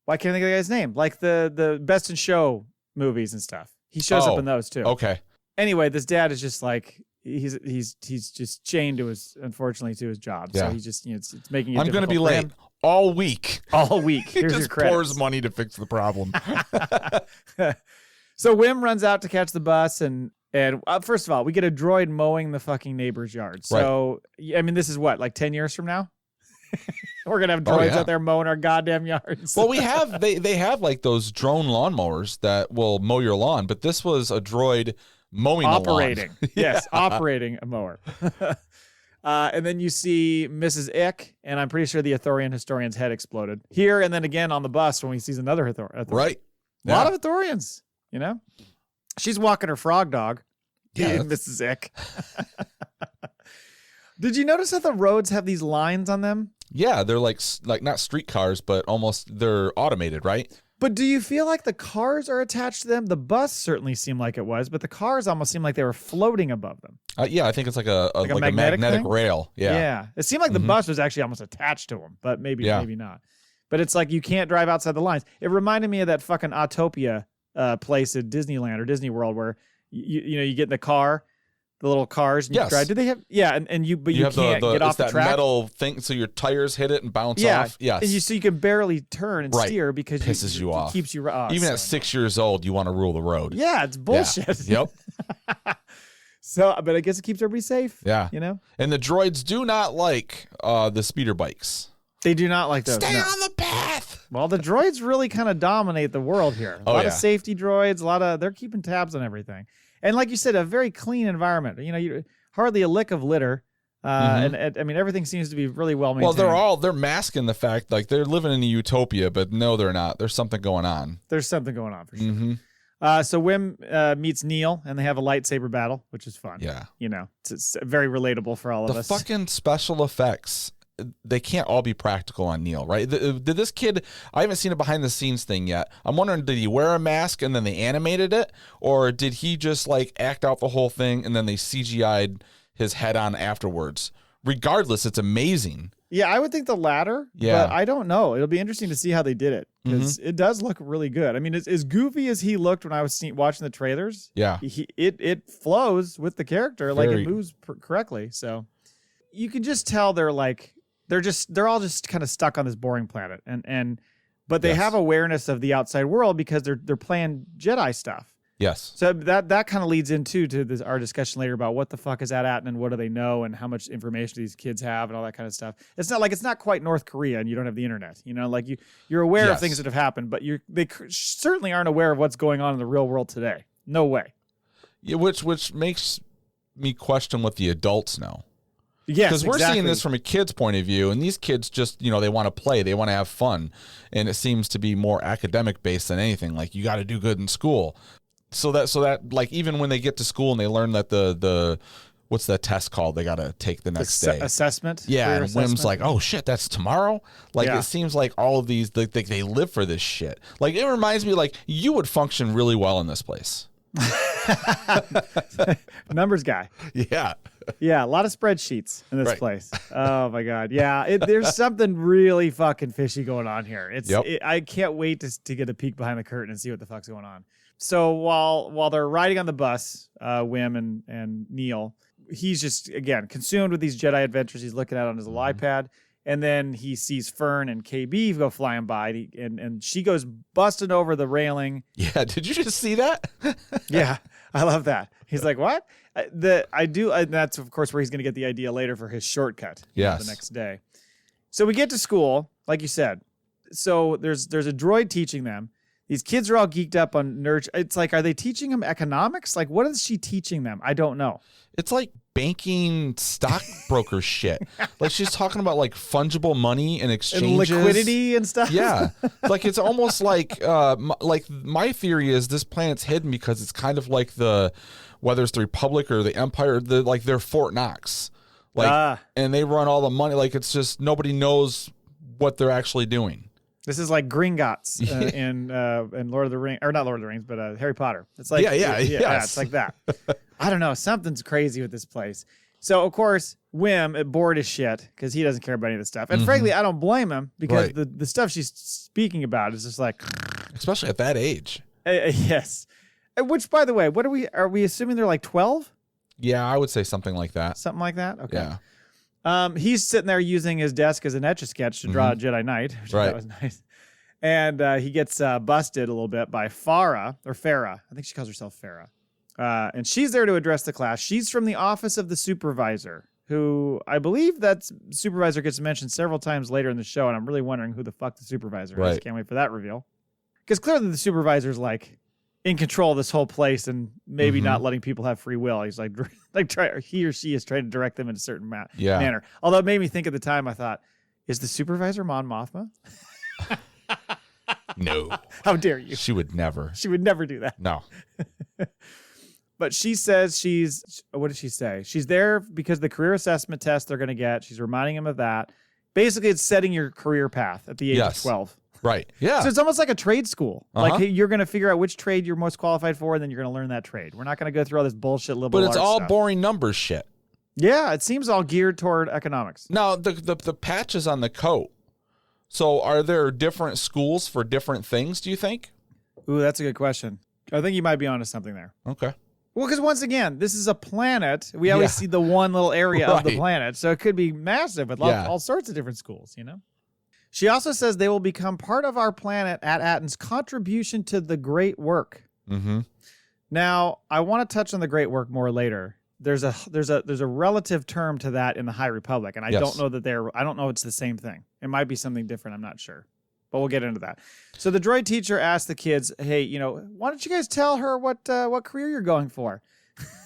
S2: Why can't I think of the guy's name? Like the Best in Show movies and stuff. He shows up in those too.
S1: Okay.
S2: Anyway, this dad is just like. He's just chained to his job. Yeah. So he's just it's making it.
S1: I'm going to be late all week.
S2: All week. Here's
S1: he
S2: just your
S1: pours money to fix the problem.
S2: So Wim runs out to catch the bus and first of all, we get a droid mowing the fucking neighbor's yard. So I mean, this is what, like 10 years from now. We're gonna have droids out there mowing our goddamn yards.
S1: Well, we have they have like those drone lawnmowers that will mow your lawn, but this was a droid.
S2: Operating. Yes, operating a mower. And then you see Mrs. Ick, and I'm pretty sure the Ithorian historian's head exploded. Here, and then again on the bus when he sees another Ithorian.
S1: Right.
S2: A lot of Ithorians, She's walking her frog dog. Yeah. Mrs. Ick. Did you notice that the roads have these lines on them?
S1: Yeah, they're like not streetcars, but almost they're automated, right?
S2: But do you feel like the cars are attached to them? The bus certainly seemed like it was, but the cars almost seemed like they were floating above them.
S1: Yeah, I think it's like a magnetic rail. Yeah.
S2: Yeah. It seemed like the bus was actually almost attached to them, but maybe not. But it's like you can't drive outside the lines. It reminded me of that fucking Autopia place at Disneyland or Disney World where you get in the car. The little cars and you drive. Do they have? Yeah, and you can't get off the track.
S1: Metal thing, so your tires hit it and bounce off. Yes,
S2: and so you can barely turn and steer because
S1: pisses you off.
S2: It keeps you
S1: even at 6 years old. You want to rule the road.
S2: Yeah, it's bullshit.
S1: Yeah. Yep.
S2: So, but I guess it keeps everybody safe.
S1: Yeah, And the droids do not like the speeder bikes.
S2: They do not like those.
S1: Stay on the path.
S2: Well, the droids really kind of dominate the world here. A lot of safety droids. They're keeping tabs on everything. And like you said, a very clean environment. Hardly a lick of litter. And I mean, everything seems to be really well maintained.
S1: Well, they're masking the fact like they're living in a utopia, but no, they're not. There's something going on.
S2: There's something going on for sure. So Wim meets Neil, and they have a lightsaber battle, which is fun.
S1: Yeah.
S2: It's very relatable for all of us.
S1: The fucking special effects, they can't all be practical on Neil, right? Did this kid, I haven't seen a behind the scenes thing yet. I'm wondering, did he wear a mask and then they animated it? Or did he just like act out the whole thing and then they CGI'd his head on afterwards? Regardless, it's amazing.
S2: Yeah, I would think the latter. Yeah. But I don't know. It'll be interesting to see how they did it because it does look really good. I mean, as goofy as he looked when I was watching the trailers, it flows with the character. Like it moves correctly. So you can just tell they're all just kind of stuck on this boring planet, but they have awareness of the outside world because they're playing Jedi stuff.
S1: Yes.
S2: So that kind of leads into our discussion later about what the fuck is At Attin and what do they know and how much information these kids have and all that kind of stuff. It's not quite North Korea and you don't have the internet. Like you're aware of things that have happened, but they certainly aren't aware of what's going on in the real world today. No way.
S1: Yeah, which makes me question what the adults know.
S2: Yes,
S1: because we're seeing this from a kid's point of view, and these kids just, they want to play, they want to have fun, and it seems to be more academic based than anything. Like, you got to do good in school. So that like, even when they get to school and they learn that the what's that test called they got to take the next day?
S2: Assessment?
S1: Yeah, and Wim's like, oh shit, that's tomorrow? Like, it seems like all of these, they live for this shit. Like, it reminds me, like, you would function really well in this place.
S2: Numbers guy.
S1: Yeah.
S2: Yeah, a lot of spreadsheets in this place. Oh my God. Yeah, there's something really fucking fishy going on here. I can't wait to get a peek behind the curtain and see what the fuck's going on. So while they're riding on the bus, Wim and Neil, he's just, again, consumed with these Jedi adventures he's looking at on his little iPad. And then he sees Fern and KB go flying by, and she goes busting over the railing.
S1: Yeah, did you just see that?
S2: Yeah, I love that. He's like, what? I do. And that's, of course, where he's going to get the idea later for his shortcut the next day. So we get to school, like you said. So there's a droid teaching them. These kids are all geeked up on nerd. It's like, are they teaching them economics? Like, what is she teaching them? I don't know.
S1: It's like banking stockbroker shit. Like, she's talking about like fungible money and exchanges.
S2: And liquidity and stuff.
S1: Yeah. Like, it's almost like my theory is this planet's hidden because it's kind of like whether it's the Republic or the Empire, they're Fort Knox. Like, and they run all the money. Like, it's just nobody knows what they're actually doing.
S2: This is like Gringotts in Lord of the Rings, or not Lord of the Rings, but Harry Potter. It's like
S1: yeah,
S2: it's like that. I don't know, something's crazy with this place. So of course, Wim bored as shit because he doesn't care about any of this stuff, and frankly, I don't blame him because the stuff she's speaking about is just like,
S1: especially at that age.
S2: Yes. Which, by the way, are we assuming they're like 12?
S1: Yeah, I would say something like that.
S2: Something like that. Okay.
S1: Yeah.
S2: He's sitting there using his desk as an Etch-a-Sketch to draw a Jedi Knight, which that was nice. And he gets busted a little bit by Farah. I think she calls herself Farah. And she's there to address the class. She's from the office of the Supervisor, who I believe that Supervisor gets mentioned several times later in the show, and I'm really wondering who the fuck the Supervisor is. Can't wait for that reveal. Because clearly the Supervisor's like in control of this whole place and maybe not letting people have free will. He's like he or she is trying to direct them in a certain manner. Although it made me think at the time, I thought, is the Supervisor Mon Mothma?
S1: No.
S2: How dare you?
S1: She would never.
S2: She would never do that.
S1: No.
S2: But she says what did she say? She's there because the career assessment test they're going to get. She's reminding him of that. Basically, it's setting your career path at the age of 12.
S1: Right. Yeah.
S2: So it's almost like a trade school. Like, hey, you're going to figure out which trade you're most qualified for, and then you're going to learn that trade. We're not going to go through all this bullshit liberal arts stuff.
S1: But it's all boring numbers shit.
S2: Yeah, it seems all geared toward economics.
S1: Now, the patches on the coat. So are there different schools for different things, do you think?
S2: Ooh, that's a good question. I think you might be onto something there.
S1: Okay.
S2: Well, because once again, this is a planet. We always see the one little area of the planet. So it could be massive with all sorts of different schools, She also says they will become part of our planet at Attin's contribution to the great work. Mm-hmm. Now, I want to touch on the great work more later. There's a relative term to that in the High Republic, and I don't know that I don't know it's the same thing. It might be something different. I'm not sure, but we'll get into that. So the droid teacher asked the kids, "Hey, why don't you guys tell her what career you're going for?"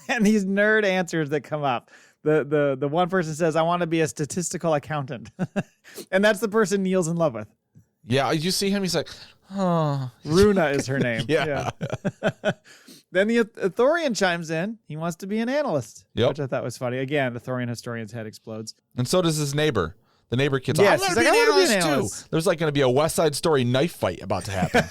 S2: And these nerd answers that come up. The one person says, "I want to be a statistical accountant," and that's the person Neil's in love with.
S1: Yeah, you see him. He's like, "Oh,
S2: Runa is her name."
S1: Yeah.
S2: Then the Ithorian chimes in. He wants to be an analyst, which I thought was funny. Again, the Ithorian historian's head explodes.
S1: And so does his neighbor. The neighbor kid's
S2: like,
S1: I want to be an analyst too. There's like going to be a West Side Story knife fight about to happen.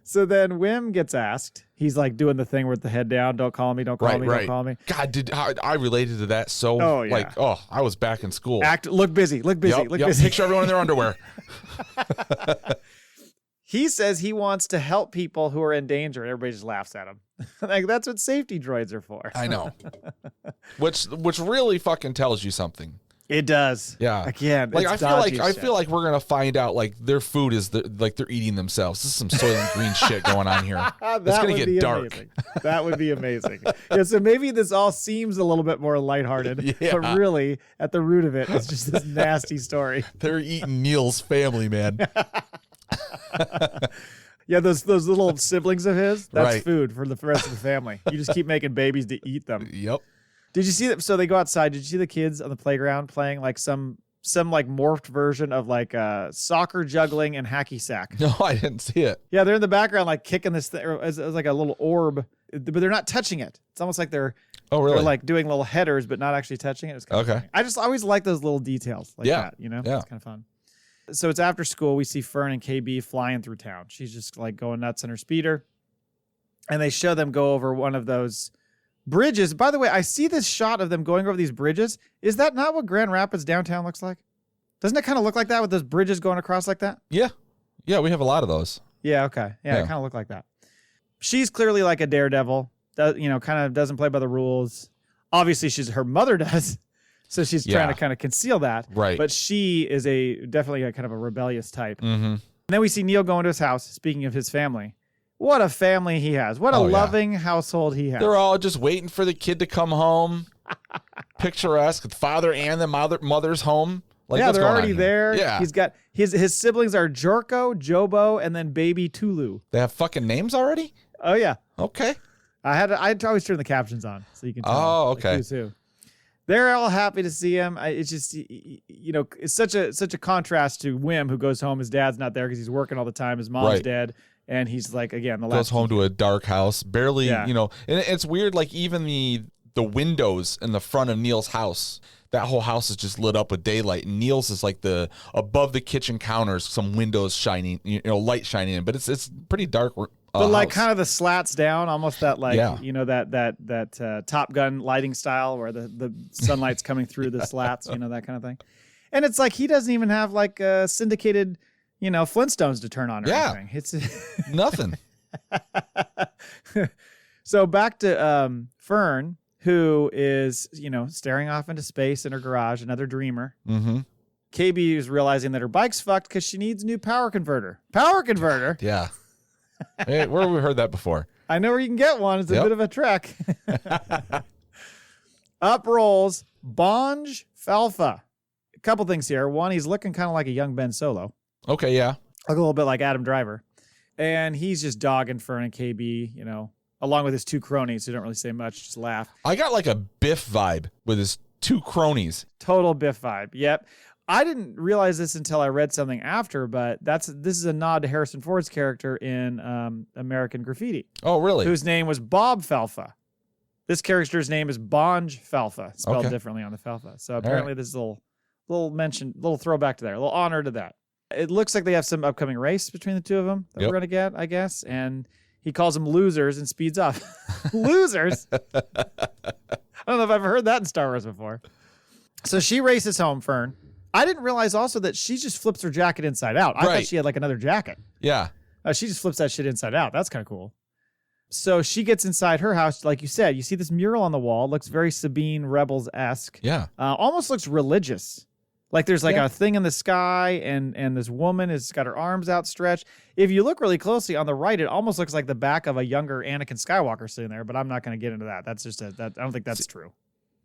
S2: So then Wim gets asked. He's like doing the thing with the head down. Don't call me. Don't call me. Don't call me.
S1: God, I related to that so. I was back in school.
S2: Look busy. Look busy. Look busy.
S1: Picture everyone in their underwear.
S2: He says he wants to help people who are in danger, and everybody just laughs at him. Like, that's what safety droids are for.
S1: I know. Which really fucking tells you something.
S2: It does.
S1: Yeah.
S2: Again,
S1: like I feel like we're gonna find out like their food is like they're eating themselves. This is some Soylent Green shit going on here. It's gonna get dark.
S2: Amazing. That would be amazing. Yeah, so maybe this all seems a little bit more lighthearted, but really at the root of it, it's just this nasty story.
S1: They're eating Neil's family, man.
S2: Yeah, those little siblings of his, that's food for the rest of the family. You just keep making babies to eat them.
S1: Yep.
S2: Did you see that? So they go outside. Did you see the kids on the playground playing like some like morphed version of like soccer, juggling, and hacky sack?
S1: No, I didn't see it.
S2: Yeah, they're in the background like kicking this thing. It was like a little orb, but they're not touching it. It's almost like they're they're like doing little headers, but not actually touching it. It was kind of funny. I always like those little details like that. You know, it's kind of fun. So it's after school. We see Fern and KB flying through town. She's just like going nuts in her speeder, and they show them go over one of those bridges. By the way, I see this shot of them going over these bridges. Is that not what Grand Rapids downtown looks like? Doesn't it kind of look like that with those bridges going across like that?
S1: Yeah. Yeah, we have a lot of those.
S2: Yeah, okay. Yeah. It kind of looked like that. She's clearly like a daredevil. Kind of doesn't play by the rules. Obviously, her mother does. So she's trying to kind of conceal that.
S1: Right.
S2: But she is definitely a kind of a rebellious type.
S1: Mm-hmm.
S2: And then we see Neil go into his house, speaking of his family. What a family he has. What a loving household he has.
S1: They're all just waiting for the kid to come home. Picturesque. The father and the mother's home. Like,
S2: yeah, they're already there.
S1: Yeah.
S2: He's got his siblings are Jorko, Jobo, and then baby Tulu.
S1: They have fucking names already?
S2: Oh, yeah.
S1: Okay.
S2: I always turn the captions on so you can tell.
S1: Oh, okay.
S2: Like who's who. They're all happy to see him. It's just, it's such a contrast to Wim, who goes home. His dad's not there because he's working all the time. His mom's dead. And he's like, again,
S1: goes home to a dark house, barely, and it's weird. Like even the windows in the front of Neil's house, that whole house is just lit up with daylight. And Neil's is like above the kitchen counters, some windows shining, light shining in, but it's pretty dark.
S2: But like kind of the slats down, almost that like, that Top Gun lighting style where the sunlight's coming through the slats, that kind of thing. And it's like, he doesn't even have like syndicated, Flintstones to turn on or anything. It's
S1: nothing.
S2: So back to Fern, who is, staring off into space in her garage, another dreamer.
S1: Mm-hmm.
S2: KB is realizing that her bike's fucked because she needs a new power converter. Power converter?
S1: Yeah. Hey, where have we heard that before?
S2: I know where you can get one. It's a bit of a trek. Up rolls Bonj Falfa. A couple things here. One, he's looking kind of like a young Ben Solo.
S1: Okay, yeah.
S2: Like a little bit like Adam Driver. And he's just dogging Fern and KB, along with his two cronies who don't really say much, just laugh.
S1: I got like a Biff vibe with his two cronies.
S2: Total Biff vibe. Yep. I didn't realize this until I read something after, but this is a nod to Harrison Ford's character in American Graffiti.
S1: Oh, really?
S2: Whose name was Bob Falfa. This character's name is Bonj Falfa, spelled differently on the Falfa. So apparently this is a little throwback to there, a little honor to that. It looks like they have some upcoming race between the two of them that we're going to get, I guess. And he calls them losers and speeds up. Losers? I don't know if I've heard that in Star Wars before. So she races home, Fern. I didn't realize also that she just flips her jacket inside out. I thought she had like another jacket.
S1: Yeah.
S2: She just flips that shit inside out. That's kind of cool. So she gets inside her house. Like you said, you see this mural on the wall. It looks very Sabine Rebels-esque.
S1: Yeah.
S2: Almost looks religious. Like there's like a thing in the sky and this woman has got her arms outstretched. If you look really closely on the right, it almost looks like the back of a younger Anakin Skywalker sitting there, but I'm not going to get into that. That's just I don't think that's true.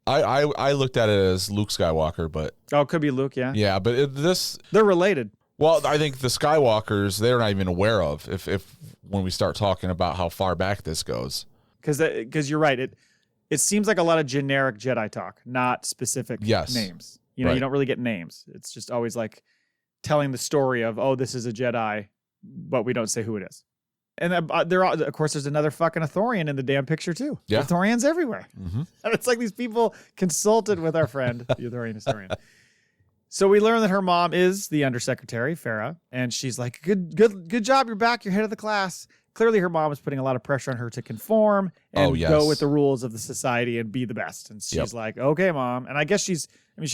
S1: I looked at it as Luke Skywalker, but
S2: it could be Luke, yeah.
S1: Yeah, but
S2: they're related.
S1: Well, I think the Skywalkers they're not even aware of if when we start talking about how far back this goes.
S2: Because you're right, it seems like a lot of generic Jedi talk, not specific names. You don't really get names. It's just always like telling the story of, oh, this is a Jedi, but we don't say who it is. And of course, there's another fucking Ithorian in the damn picture, too.
S1: Yeah.
S2: Ithorians everywhere.
S1: Mm-hmm.
S2: And it's like these people consulted with our friend, the Ithorian historian. So we learn that her mom is the undersecretary, Farah, and she's like, good job, you're back, you're head of the class. Clearly, her mom is putting a lot of pressure on her to conform and go with the rules of the society and be the best. And she's like, okay, mom. And I guess she's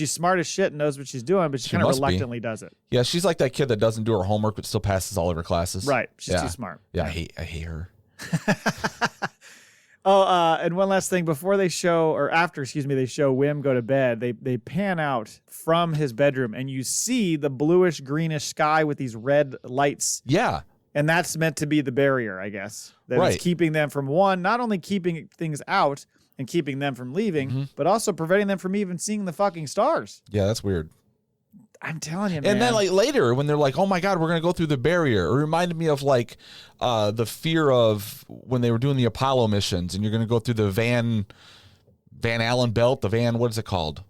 S2: smart as shit and knows what she's doing, but she kind of reluctantly does it.
S1: Yeah, she's like that kid that doesn't do her homework but still passes all of her classes.
S2: Right. She's too smart.
S1: Yeah, I hate her.
S2: Oh, and one last thing before they show, or after, they show Wim go to bed. They pan out from his bedroom, and you see the bluish greenish sky with these red lights.
S1: Yeah.
S2: And that's meant to be the barrier, I guess. That
S1: right.
S2: It's keeping them from not only keeping things out and keeping them from leaving, but also preventing them from even seeing the fucking stars.
S1: Yeah, that's weird.
S2: I'm telling you, man.
S1: And then like later when they're like, oh my God, we're going to go through the barrier. It reminded me of like the fear of when they were doing the Apollo missions and you're going to go through the Van Allen belt, what is it called?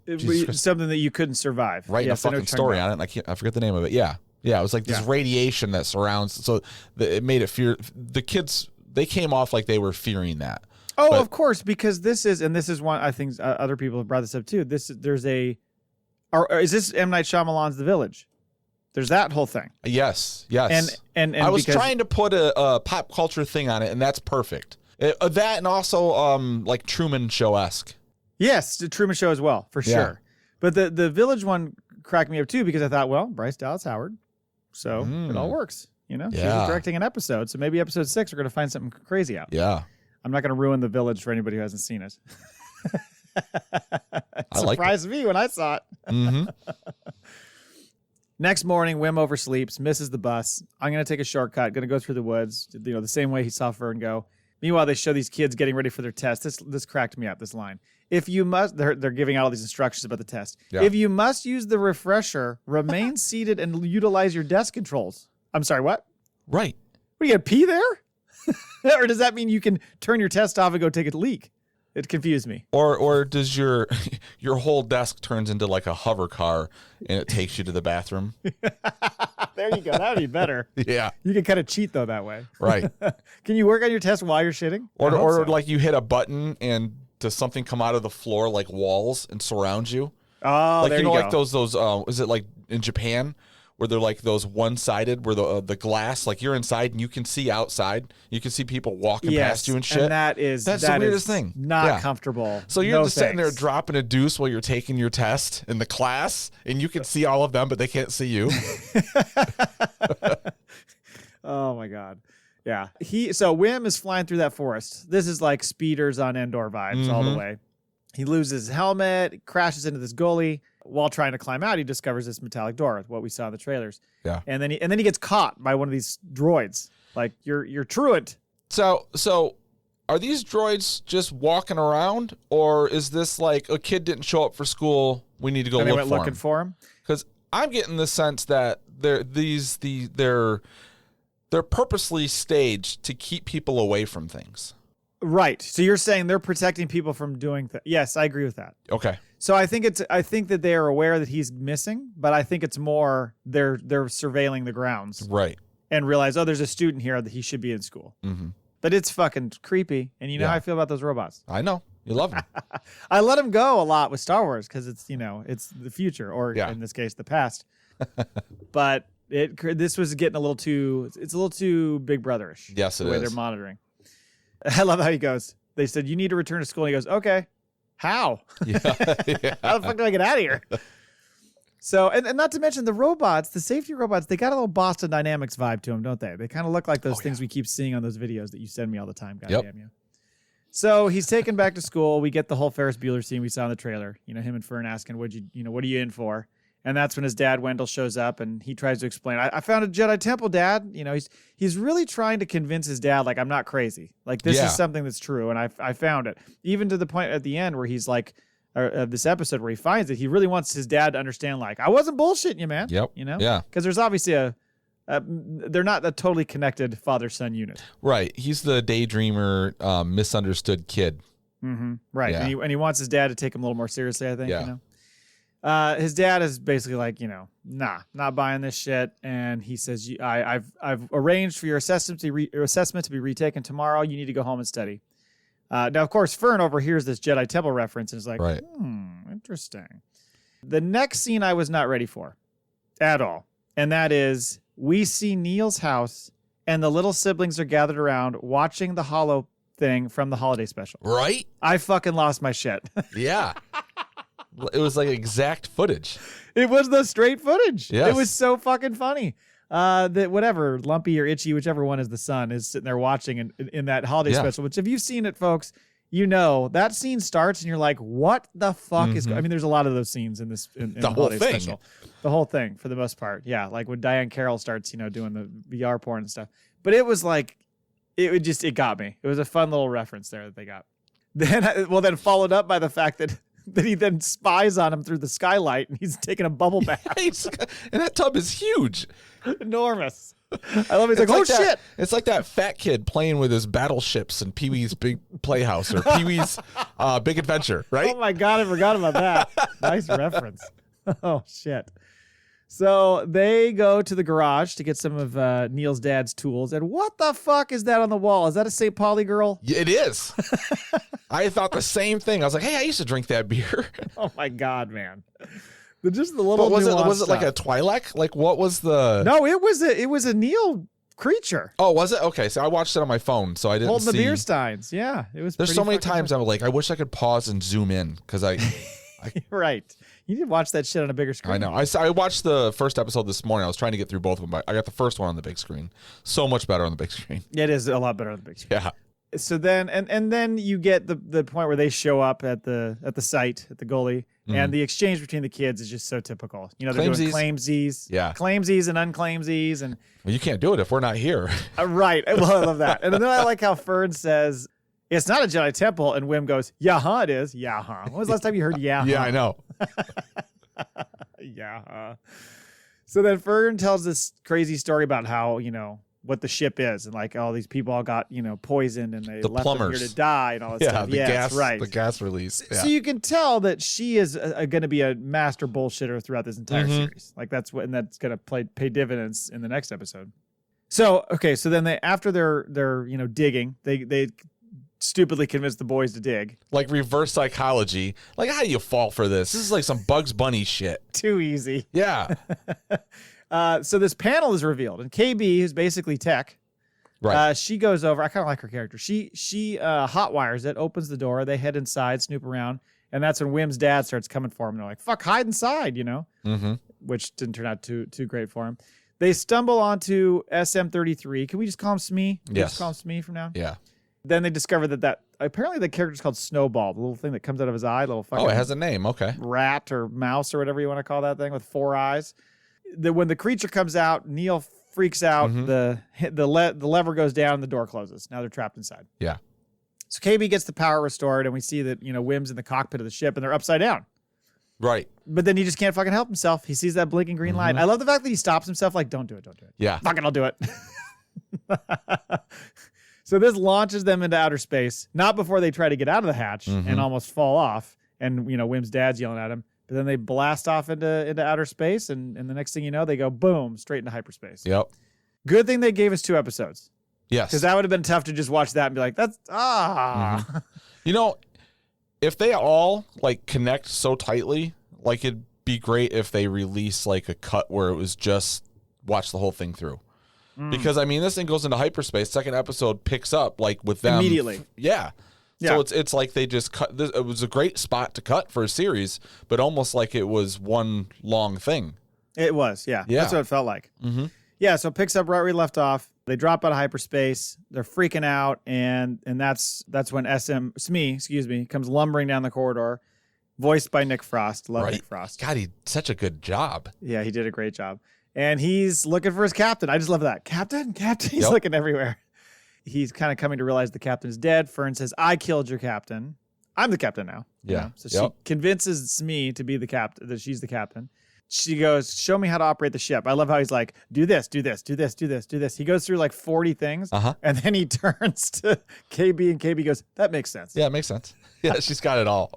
S2: Something that you couldn't survive.
S1: Writing a fucking story on it. And I forget the name of it. Yeah. Yeah. It was like this radiation that surrounds. So it made it fear. The kids, they came off like they were fearing that.
S2: Oh, of course, because this is one, I think other people have brought this up too. Is this M. Night Shyamalan's The Village? There's that whole thing.
S1: Yes.
S2: And
S1: I was trying to put a pop culture thing on it, and that's perfect. That and also like Truman Show-esque.
S2: Yes, the Truman Show as well, for sure. But the Village one cracked me up too because I thought, well, Bryce Dallas Howard, so it all works. She's directing an episode, so maybe episode 6 we're going to find something crazy out.
S1: Yeah.
S2: I'm not going to ruin The Village for anybody who hasn't seen it.
S1: It
S2: surprised me when I saw it.
S1: Mm-hmm.
S2: Next morning, Wim oversleeps, misses the bus. I'm going to take a shortcut, going to go through the woods, the same way he saw Fern go. Meanwhile, they show these kids getting ready for their test. This cracked me up, this line. If you must, they're giving out all these instructions about the test. Yeah. If you must use the refresher, remain seated and utilize your desk controls. I'm sorry, what?
S1: Right.
S2: What, you got to pee there? Or does that mean you can turn your test off and go take a leak? It confused me.
S1: Or does your whole desk turns into like a hover car and it takes you to the bathroom?
S2: There you go. That would be better.
S1: Yeah.
S2: You can kind of cheat though that way.
S1: Right.
S2: Can you work on your test while you're shitting?
S1: Or like you hit a button and does something come out of the floor like walls and surround you?
S2: Oh,
S1: like
S2: there you go.
S1: Like those is it like in Japan where they're like those one-sided where the glass, like you're inside and you can see outside. You can see people walking past you and shit.
S2: And that's
S1: the weirdest thing.
S2: Not comfortable.
S1: So you're just sitting there dropping a deuce while you're taking your test in the class and you can see all of them, but they can't see you.
S2: Oh my God. Yeah. So Wim is flying through that forest. This is like Speeders on Endor vibes all the way. He loses his helmet, crashes into this gully. While trying to climb out, he discovers this metallic door, what we saw in the trailers.
S1: Yeah.
S2: And then he gets caught by one of these droids. Like, you're truant.
S1: So are these droids just walking around, or is this like a kid didn't show up for school, we need to go
S2: looking for him?
S1: Because I'm getting the sense that they're purposely staged to keep people away from things.
S2: Right. So you're saying they're protecting people from doing things. Yes, I agree with that.
S1: Okay.
S2: So I think that they are aware that he's missing, but I think it's more they're surveilling the grounds.
S1: Right.
S2: And realize, there's a student here that he should be in school.
S1: Mm-hmm.
S2: But it's fucking creepy. And you know how I feel about those robots.
S1: I know. You love them.
S2: I let them go a lot with Star Wars because it's, it's the future, or in this case, the past. But this was getting a little too Big Brotherish.
S1: Yes, it is.
S2: The way they're monitoring. I love how he goes. They said, you need to return to school. And he goes, okay. How?
S1: Yeah.
S2: How the fuck do I get out of here? So, and not to mention the robots, the safety robots, they got a little Boston Dynamics vibe to them, don't they? They kind of look like those things we keep seeing on those videos that you send me all the time. Goddamn you. So he's taken back to school. We get the whole Ferris Bueller scene we saw in the trailer. Him and Fern asking, what are you in for? And that's when his dad, Wendell, shows up and he tries to explain, I found a Jedi temple, Dad. He's really trying to convince his dad, like, I'm not crazy. Like, this is something that's true. And I found it. Even to the point at the end where he's like, this episode where he finds it, he really wants his dad to understand, like, I wasn't bullshitting you, man.
S1: Yep. Yeah.
S2: Because there's obviously they're not a totally connected father-son unit.
S1: Right. He's the daydreamer, misunderstood kid.
S2: Mm-hmm. Right. Yeah. And he wants his dad to take him a little more seriously, I think.
S1: Yeah.
S2: His dad is basically like, nah, not buying this shit. And he says, I've arranged for your assessment to be retaken tomorrow. You need to go home and study. Now, of course, Fern overhears this Jedi Temple reference and is like,
S1: right.
S2: Interesting. The next scene I was not ready for at all. And that is, we see Neil's house and the little siblings are gathered around watching the Holo thing from the holiday special.
S1: Right?
S2: I fucking lost my shit.
S1: Yeah. It was like exact footage.
S2: It was the straight footage.
S1: Yes.
S2: It was so fucking funny. that whatever, Lumpy or Itchy, whichever one is the son, is sitting there watching in that holiday special, which if you've seen it, folks, you know that scene starts and you're like, what the fuck is, I mean, there's a lot of those scenes in this, in the
S1: whole
S2: holiday
S1: thing.
S2: special. The whole thing for the most part. Yeah. Like when Diane Carroll starts, doing the VR porn and stuff, but it was like, it got me. It was a fun little reference there that they got. Then followed up by the fact that he then spies on him through the skylight and he's taking a bubble bath.
S1: And that tub is huge.
S2: Enormous. I love it. He's like, oh, shit.
S1: It's like that fat kid playing with his battleships in Pee-wee's Big Playhouse or Pee-wee's Big Adventure, right?
S2: Oh, my God. I forgot about that. Nice reference. Oh, shit. So they go to the garage to get some of Neil's dad's tools. And what the fuck is that on the wall? Is that a St. Pauli girl?
S1: Yeah, it is. I thought the same thing. I was like, hey, I used to drink that beer.
S2: Oh, my God, man. Just the little.
S1: But was it like a Twi'lek? Like what was the?
S2: No, it was a Neil creature.
S1: Oh, was it? Okay, so I watched it on my phone, so I didn't
S2: holding
S1: see.
S2: the beer steins. Yeah, it was.
S1: There's so many times I'm like, I wish I could pause and zoom in because I
S2: right. You need to watch that shit on a bigger screen.
S1: I know. I watched the first episode this morning. I was trying to get through both of them, but I got the first one on the big screen. So much better on the big screen.
S2: Yeah, it is a lot better on the big screen.
S1: Yeah.
S2: So then and then you get the point where they show up at the site at the goalie, and the exchange between the kids is just so typical. They're doing claimsies, claimsies and unclaimsies, and
S1: well, you can't do it if we're not here.
S2: Right. Well, I love that. And then I like how Fern says it's not a Jedi temple, and Wim goes, "Yeah, huh, it is. Yeah, huh." When was the last time you heard "yeah"?
S1: Yeah, I know.
S2: Yeah. Huh. So then Fern tells this crazy story about how what the ship is, and like all these people all got poisoned and they left them here to die and all that stuff.
S1: Gas,
S2: right.
S1: The gas release. Yeah.
S2: So you can tell that she is going to be a master bullshitter throughout this entire series. Like that's going to pay dividends in the next episode. So okay, so then after they're digging, they stupidly convince the boys to dig. Like
S1: reverse psychology. Like how do you fall for this? This is like some Bugs Bunny shit.
S2: Too easy.
S1: Yeah.
S2: So this panel is revealed, and KB, who's basically tech, right? She goes over. I kind of like her character. She hot wires it, opens the door. They head inside, snoop around, and that's when Wim's dad starts coming for him. They're like, "Fuck, hide inside," which didn't turn out too great for him. They stumble onto SM-33. Can we just call him Smee?
S1: Yes.
S2: Just call him Smee from now.
S1: Yeah.
S2: Then they discover that apparently the character's called Snowball, the little thing that comes out of his eye, little fucking.
S1: Oh, it has a name. Okay.
S2: Rat or mouse or whatever you want to call that thing with 4 eyes. When the creature comes out, Neil freaks out. The lever goes down, and the door closes. Now they're trapped inside.
S1: Yeah.
S2: So KB gets the power restored, and we see that Wim's in the cockpit of the ship, and they're upside down.
S1: Right.
S2: But then he just can't fucking help himself. He sees that blinking green light. I love the fact that he stops himself, like, don't do it.
S1: Yeah.
S2: Fucking, I'll do it. So this launches them into outer space, not before they try to get out of the hatch and almost fall off. And, Wim's dad's yelling at him. But then they blast off into outer space, and the next thing you know, they go boom, straight into hyperspace.
S1: Yep.
S2: Good thing they gave us 2 episodes.
S1: Yes.
S2: Because that would have been tough to just watch that and be like, that's
S1: if they all like connect so tightly, like it'd be great if they release like a cut where it was just watch the whole thing through. Because this thing goes into hyperspace. Second episode picks up like with them
S2: immediately.
S1: Yeah. So it's like they just cut this. It was a great spot to cut for a series, but almost like it was one long thing.
S2: It was, yeah. That's what it felt like. Yeah, so it picks up right where we left off. They drop out of hyperspace. They're freaking out, and that's when Smee, comes lumbering down the corridor, voiced by Nick Frost. Love Nick Frost.
S1: God, he did such a good job.
S2: Yeah, he did a great job. And he's looking for his captain. I just love that. Captain? He's looking everywhere. He's kind of coming to realize the captain's dead. Fern says, I killed your captain. I'm the captain now.
S1: Yeah.
S2: So she convinces Smee to be the captain, that she's the captain. She goes, show me how to operate the ship. I love how he's like, do this, do this, do this, do this, do this. He goes through like 40 things. And then he turns to KB, and KB goes, that makes sense.
S1: Yeah, it makes sense. Yeah, she's got it all.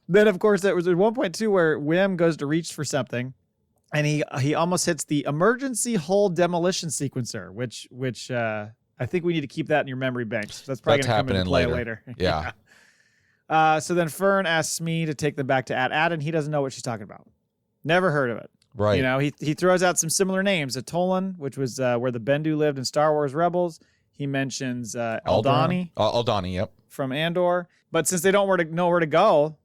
S2: Then, of course, there was at one point, too, where Wim goes to reach for something, and he almost hits the emergency hull demolition sequencer, which I think we need to keep that in your memory banks. That's probably going to come into play later.
S1: Yeah.
S2: So then Fern asks me to take them back to At Attin. He doesn't know what she's talking about. Never heard of it.
S1: Right.
S2: He throws out some similar names. Atolan, which was where the Bendu lived in Star Wars Rebels. He mentions Aldhani.
S1: Aldhani, yep.
S2: From Andor. But since they don't know where to go,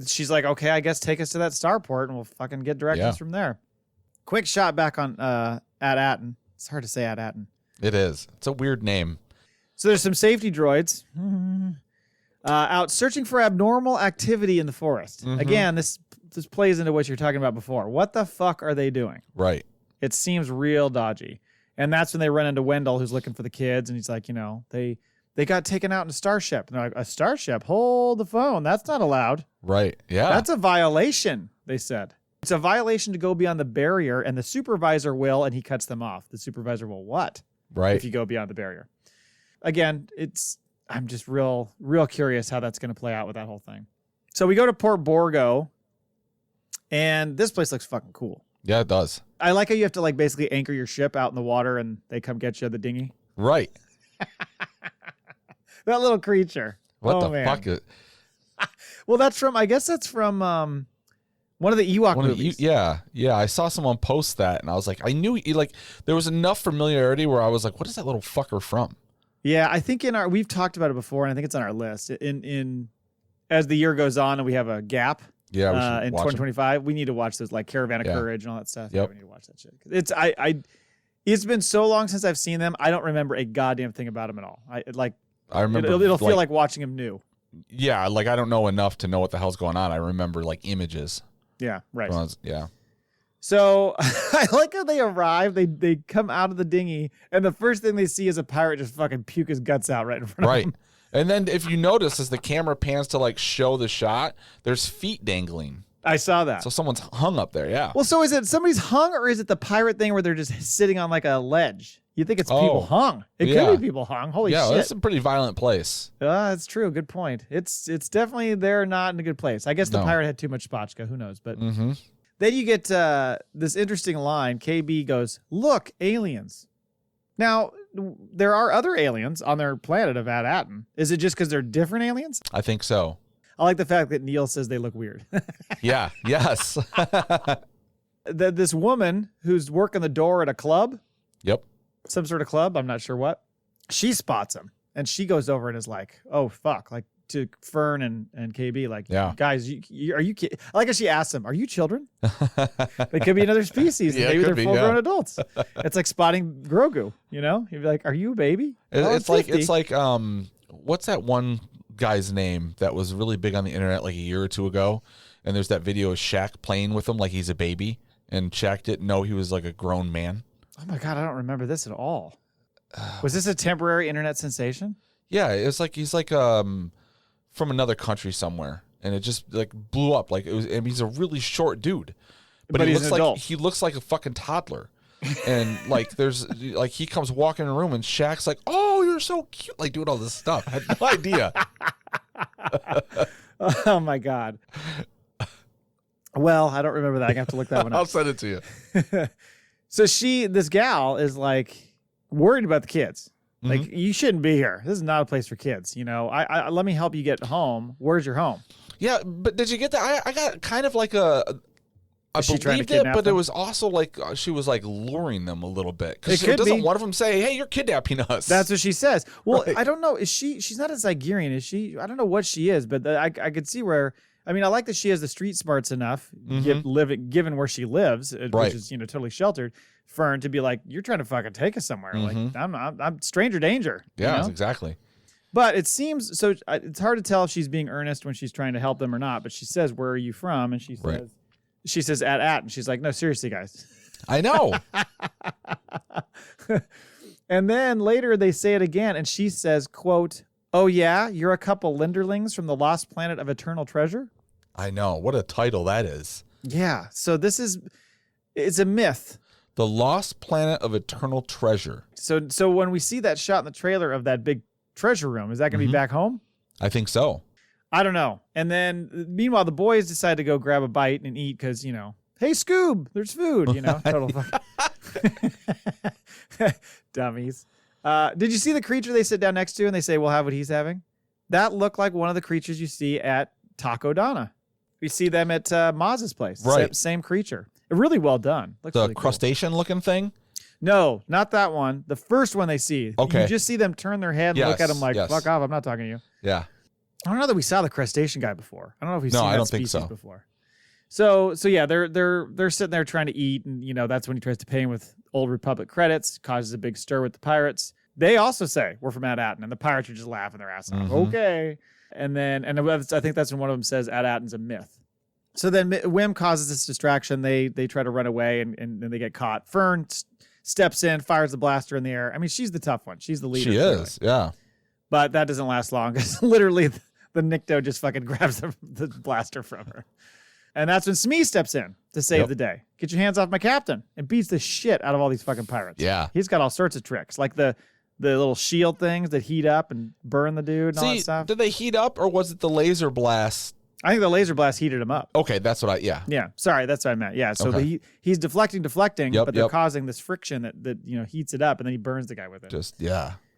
S2: she's like, okay, I guess take us to that starport and we'll fucking get directions from there. Quick shot back on At Attin. It's hard to say At Attin.
S1: It is. It's a weird name.
S2: So there's some safety droids out searching for abnormal activity in the forest. Again, this plays into what you're talking about before. What the fuck are they doing?
S1: Right.
S2: It seems real dodgy. And that's when they run into Wendell, who's looking for the kids, and he's like, they got taken out in a starship. And they're like, a starship? Hold the phone. That's not allowed.
S1: Right. Yeah.
S2: That's a violation, they said. It's a violation to go beyond the barrier, and the supervisor will, and he cuts them off. The supervisor will what?
S1: Right.
S2: If you go beyond the barrier. Again, I'm just real curious how that's going to play out with that whole thing. So we go to Port Borgo, and this place looks fucking cool.
S1: Yeah, it does.
S2: I like how you have to basically anchor your ship out in the water, and they come get you at the dinghy.
S1: Right.
S2: That little creature.
S1: What the fuck?
S2: Well, I guess that's from one of the Ewok movies.
S1: Yeah. I saw someone post that, and I was like, I knew there was enough familiarity where I was like, what is that little fucker from?
S2: Yeah, I think we've talked about it before, and I think it's on our list. In as the year goes on and we have a gap.
S1: Yeah,
S2: in 2025, we need to watch those Caravan of Courage and all that stuff.
S1: Yep.
S2: Yeah, we need to watch that shit. It's been so long since I've seen them. I don't remember a goddamn thing about them at all.
S1: I remember
S2: it'll feel like watching them new.
S1: Yeah, I don't know enough to know what the hell's going on. I remember images.
S2: Yeah, right.
S1: Yeah.
S2: So I like how they arrive. They come out of the dinghy, and the first thing they see is a pirate just fucking puke his guts out right in front of them.
S1: And then if you notice, as the camera pans to show the shot, there's feet dangling.
S2: I saw that.
S1: So someone's hung up there, yeah.
S2: Well, so is it somebody's hung, or is it the pirate thing where they're just sitting on a ledge? You think it's people hung. It could be people hung. Holy shit.
S1: Yeah, that's a pretty violent place.
S2: That's true. Good point. It's definitely they're not in a good place. I guess the pirate had too much spotchka. Who knows? But then you get this interesting line. KB goes, "Look, aliens." Now, there are other aliens on their planet of At Attin. Is it just because they're different aliens?
S1: I think so.
S2: I like the fact that Neil says they look weird.
S1: Yeah, yes.
S2: This woman who's working the door at a club.
S1: Yep.
S2: Some sort of club. I'm not sure what. She spots him, and she goes over and is like, oh, fuck. To Fern and KB,
S1: yeah.
S2: Guys, are you kidding? I like how she asks them, are you children? They could be another species.
S1: Yeah,
S2: maybe they're full-grown adults. It's like spotting Grogu, You'd be like, are you a baby?
S1: It's like what's that one guy's name that was really big on the internet a year or two ago? And there's that video of Shaq playing with him like he's a baby, and Shaq didn't know he was a grown man.
S2: Oh my God, I don't remember this at all. Was this a temporary internet sensation?
S1: Yeah, it's he's from another country somewhere, and it just blew up. He's a really short dude, but he looks like a fucking toddler. And there's he comes walking in a room, and Shaq's like, "Oh, you're so cute," doing all this stuff. I had no idea.
S2: Oh my God. Well, I don't remember that. I have to look that one up.
S1: I'll send it to you.
S2: So this gal is worried about the kids. You shouldn't be here. This is not a place for kids. Let me help you get home. Where's your home?
S1: Yeah, but did you get that? I got kind of I believed it, but it was also she was luring them a little bit. Because doesn't one of them say, "Hey, you're kidnapping us"?
S2: That's what she says. Well, right. I don't know. She's not a Zygerian, is she? I don't know what she is, but I could see where. I mean, I like that she has the street smarts enough, given where she lives, which is totally sheltered. Fern to be like, you're trying to fucking take us somewhere. I'm stranger danger.
S1: Yeah, exactly.
S2: But it seems so. It's hard to tell if she's being earnest when she's trying to help them or not. But she says, "Where are you from?" And she says, "At Attin." She's like, "No, seriously, guys."
S1: I know.
S2: And then later they say it again, and she says, "Quote, oh yeah, you're a couple Linderlings from the lost planet of eternal treasure."
S1: I know. What a title that is.
S2: Yeah. So it's a myth.
S1: The Lost Planet of Eternal Treasure.
S2: So when we see that shot in the trailer of that big treasure room, is that going to be back home?
S1: I think so.
S2: I don't know. And then meanwhile, the boys decide to go grab a bite and eat because, hey, Scoob, there's food, total dummies. Did you see the creature they sit down next to and they say, we'll have what he's having? That looked like one of the creatures you see at Takodana. We see them at Maz's place.
S1: Right.
S2: Same creature. Really well done. Looks
S1: the
S2: really
S1: crustacean looking thing?
S2: No, not that one. The first one they see.
S1: Okay.
S2: You just see them turn their head and look at him like, fuck off, I'm not talking to you.
S1: Yeah.
S2: I don't know that we saw the crustacean guy before. I don't know if we've seen that species before. So yeah, they're sitting there trying to eat, and that's when he tries to pay him with Old Republic credits, causes a big stir with the pirates. They also say we're from At Attin, and the pirates are just laughing their ass off. Okay, and I think that's when one of them says At Attin's a myth. So then Wim causes this distraction. They try to run away, and then they get caught. Fern steps in, fires the blaster in the air. I mean, she's the tough one. She's the leader.
S1: She is, yeah.
S2: But that doesn't last long because literally the Nikto just fucking grabs the blaster from her. And that's when Smee steps in to save the day. Get your hands off my captain, and beats the shit out of all these fucking pirates.
S1: Yeah.
S2: He's got all sorts of tricks, like the little shield things that heat up and burn the dude and all that stuff.
S1: Did they heat up, or was it the laser blast?
S2: I think the laser blast heated him up.
S1: Okay, that's what
S2: Yeah, sorry, that's what I meant. Yeah, so he's deflecting, but they're causing this friction that heats it up, and then he burns the guy with it.
S1: Just,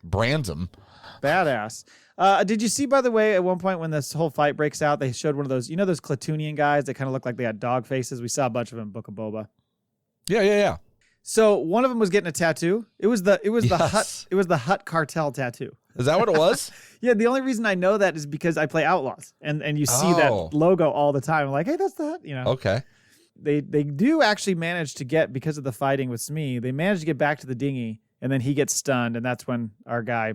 S1: brands him.
S2: Badass. Did you see, by the way, at one point when this whole fight breaks out, they showed one of those, those Clatoonian guys that kind of look like they had dog faces? We saw a bunch of them in Book of Boba.
S1: Yeah.
S2: So one of them was getting a tattoo. It was the Hutt cartel tattoo.
S1: Is that what it was?
S2: Yeah, the only reason I know that is because I play Outlaws, and you see that logo all the time. I'm like, hey, that's the Hutt,
S1: Okay.
S2: They do actually manage to get, because of the fighting with Smee, they manage to get back to the dinghy, and then he gets stunned, and that's when our guy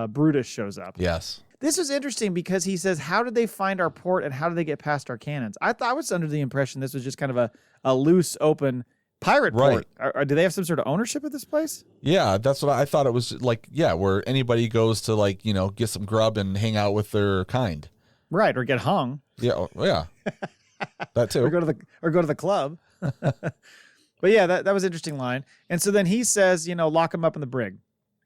S2: Brutus shows up.
S1: Yes.
S2: This was interesting because he says, how did they find our port and how did they get past our cannons? I was under the impression this was just kind of a loose, open pirate port. Do they have some sort of ownership of this place?
S1: Yeah, that's what I thought it was like. Yeah, where anybody goes to get some grub and hang out with their kind.
S2: Right, or get hung.
S1: Yeah, yeah. That too.
S2: or go to the club. But yeah, that was an interesting line. And so then he says, lock him up in the brig.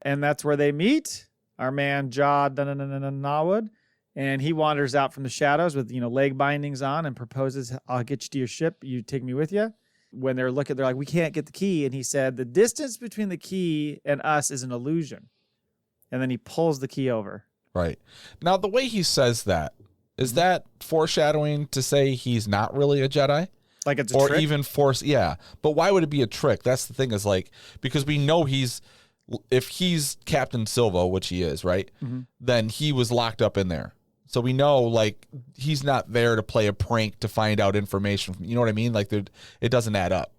S2: And that's where they meet our man Jah Nawad. And he wanders out from the shadows with, leg bindings on and proposes, I'll get you to your ship. You take me with you. When they're like, we can't get the key. And he said, the distance between the key and us is an illusion. And then he pulls the key over.
S1: Right. Now, the way he says that, is that foreshadowing to say he's not really a Jedi?
S2: Like it's a trick?
S1: Or even Force, yeah. But why would it be a trick? That's the thing, is because we know if he's Captain Silvo, which he is, right? Mm-hmm. Then he was locked up in there. So we know, he's not there to play a prank to find out information. You know what I mean? It doesn't add up.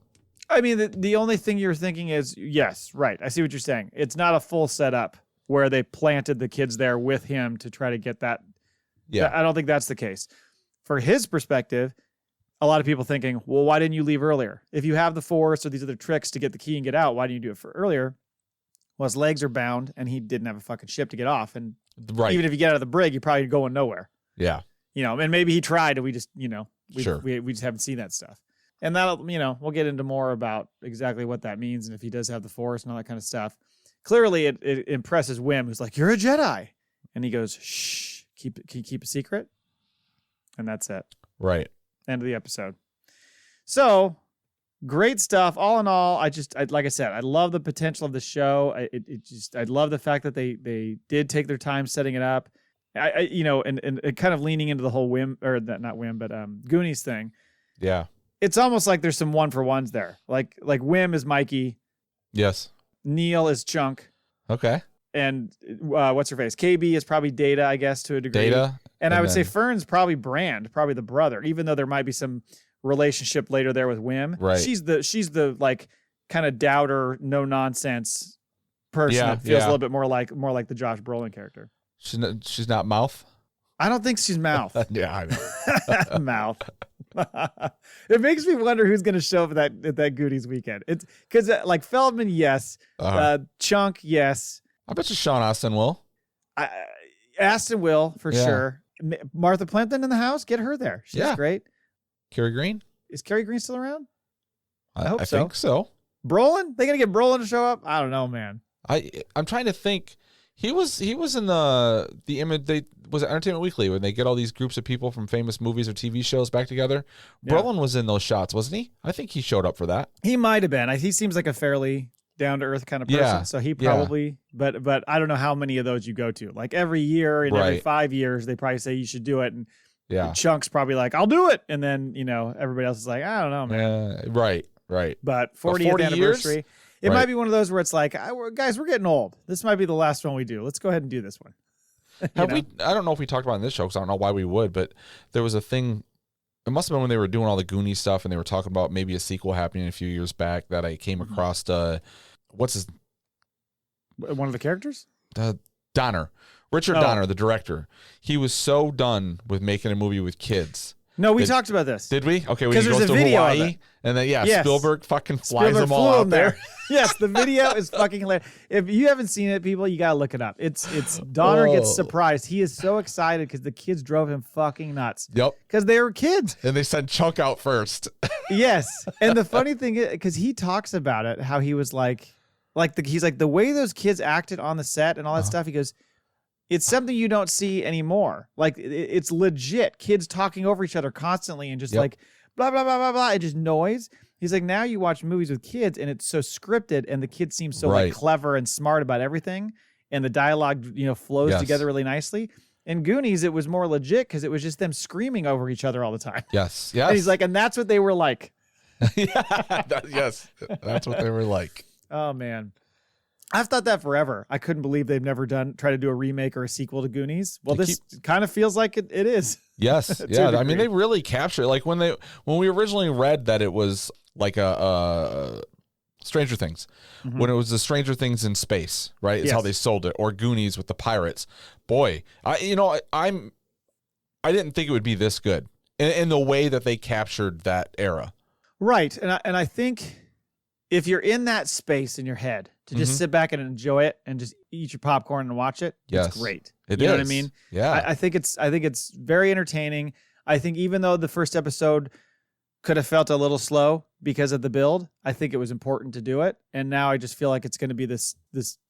S2: I mean, the only thing you're thinking is, yes, right. I see what you're saying. It's not a full setup where they planted the kids there with him to try to get that. Yeah. I don't think that's the case. For his perspective, a lot of people thinking, well, why didn't you leave earlier? If you have the Force or these other tricks to get the key and get out, why didn't you do it for earlier? Well, his legs are bound, and he didn't have a fucking ship to get off. And even if you get out of the brig, you're probably going nowhere.
S1: Yeah.
S2: And maybe he tried, and we just, we just haven't seen that stuff. And that'll, we'll get into more about exactly what that means and if he does have the Force and all that kind of stuff. Clearly, it impresses Wim, who's like, you're a Jedi. And he goes, shh, can you keep a secret? And that's it.
S1: Right.
S2: End of the episode. So, great stuff. All in all, like I said, I love the potential of the show. I love the fact that they did take their time setting it up. And kind of leaning into the whole Goonies thing.
S1: Yeah.
S2: It's almost like there's some 1-for-1s there. Like Wim is Mikey.
S1: Yes.
S2: Neil is Chunk.
S1: Okay.
S2: And what's her face? KB is probably Data, I guess, to a degree.
S1: Data.
S2: And I would say Fern's probably Brand, probably the brother, even though there might be some relationship later there with Wim.
S1: Right.
S2: She's the kind of doubter, no nonsense person that feels a little bit more like the Josh Brolin character.
S1: She's not Mouth?
S2: I don't think she's Mouth.
S1: Yeah, I know.
S2: Mouth. It makes me wonder who's going to show up at that Goonies weekend. It's because Feldman, yes. Chunk, yes.
S1: I bet you Sean Astin will.
S2: Astin will, for sure. Martha Plimpton in the house? Get her there. She's great.
S1: Kerry Green?
S2: Is Kerry Green still around?
S1: I hope so. I think so.
S2: Brolin? They going to get Brolin to show up? I don't know, man.
S1: I'm trying to think. He was in the image. Was it Entertainment Weekly when they get all these groups of people from famous movies or TV shows back together? Yeah. Brolin was in those shots, wasn't he? I think he showed up for that.
S2: He might have been. He seems like a fairly down to earth kind of person. So he probably. But I don't know how many of those you go to. Like every year and every 5 years, they probably say you should do it, and Chunk's probably like, I'll do it, and then everybody else is like, I don't know, man.
S1: Right.
S2: But 40th anniversary. Years? It might be one of those where it's like, guys, we're getting old. This might be the last one we do. Let's go ahead and do this one.
S1: I don't know if we talked about it in this show because I don't know why we would, but there was a thing it must have been when they were doing all the Goonie stuff and they were talking about maybe a sequel happening a few years back that I came across. What's his?
S2: One of the characters?
S1: Donner. Richard Donner, the director. He was so done with making a movie with kids.
S2: No, we talked about this.
S1: Did we? Okay, when
S2: he goes
S1: to Hawaii, and then Spielberg fucking flies them all out there.
S2: Yes, the video is fucking hilarious. If you haven't seen it, people, you gotta look it up. It's Donner gets surprised. He is so excited because the kids drove him fucking nuts.
S1: Yep.
S2: Because they were kids.
S1: And they sent Chunk out first.
S2: Yes. And the funny thing is, because he talks about it, how he was he's like, the way those kids acted on the set and all that stuff, he goes, it's something you don't see anymore. Like, it's legit. Kids talking over each other constantly and just like, blah, blah, blah, blah, blah, and just noise. He's like, now you watch movies with kids and it's so scripted and the kids seem so like clever and smart about everything. And the dialogue, flows together really nicely. In Goonies, it was more legit because it was just them screaming over each other all the time.
S1: Yes.
S2: And he's like, and that's what they were like.
S1: Yes. That's what they were like.
S2: Oh, man. I've thought that forever. I couldn't believe they've never tried to do a remake or a sequel to Goonies. Well, this kind of feels like it is.
S1: Yes. Yeah. I mean, they really capture it. Like when we originally read that it was like a Stranger Things, when it was the Stranger Things in space, right? Is how they sold it. Or Goonies with the pirates. Boy, I didn't think it would be this good in the way that they captured that era.
S2: Right. And I think if you're in that space in your head to just sit back and enjoy it and just eat your popcorn and watch it, it's great. You know what I mean?
S1: Yeah.
S2: I think it's very entertaining. I think even though the first episode could have felt a little slow because of the build, I think it was important to do it. And now I just feel like it's going to be this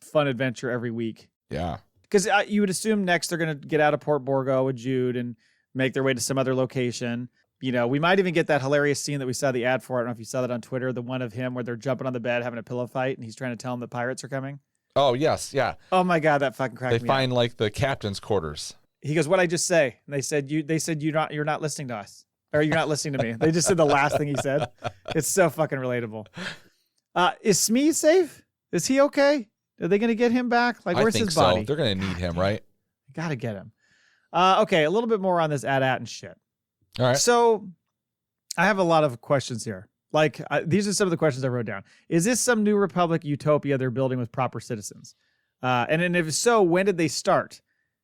S2: fun adventure every week.
S1: Yeah.
S2: Because you would assume next they're going to get out of Port Borgo with Jude and make their way to some other location. We might even get that hilarious scene that we saw the ad for. I don't know if you saw that on Twitter, the one of him where they're jumping on the bed having a pillow fight and he's trying to tell them the pirates are coming.
S1: Oh, yes. Yeah.
S2: Oh my God, that fucking cracked me up.
S1: They find like the captain's quarters.
S2: He goes, "What'd I just say?" And they said you're not listening to us. Or you're not listening to me. They just said the last thing he said. It's so fucking relatable. Is Smee safe? Is he okay? Are they going to get him back? Like, where's his body?
S1: So. They're going to need him, right?
S2: Got to get him. Okay, a little bit more on this At Attin shit.
S1: All right.
S2: So I have a lot of questions here. Like, these are some of the questions I wrote down. Is this some new Republic utopia they're building with proper citizens? And if so, when did they start?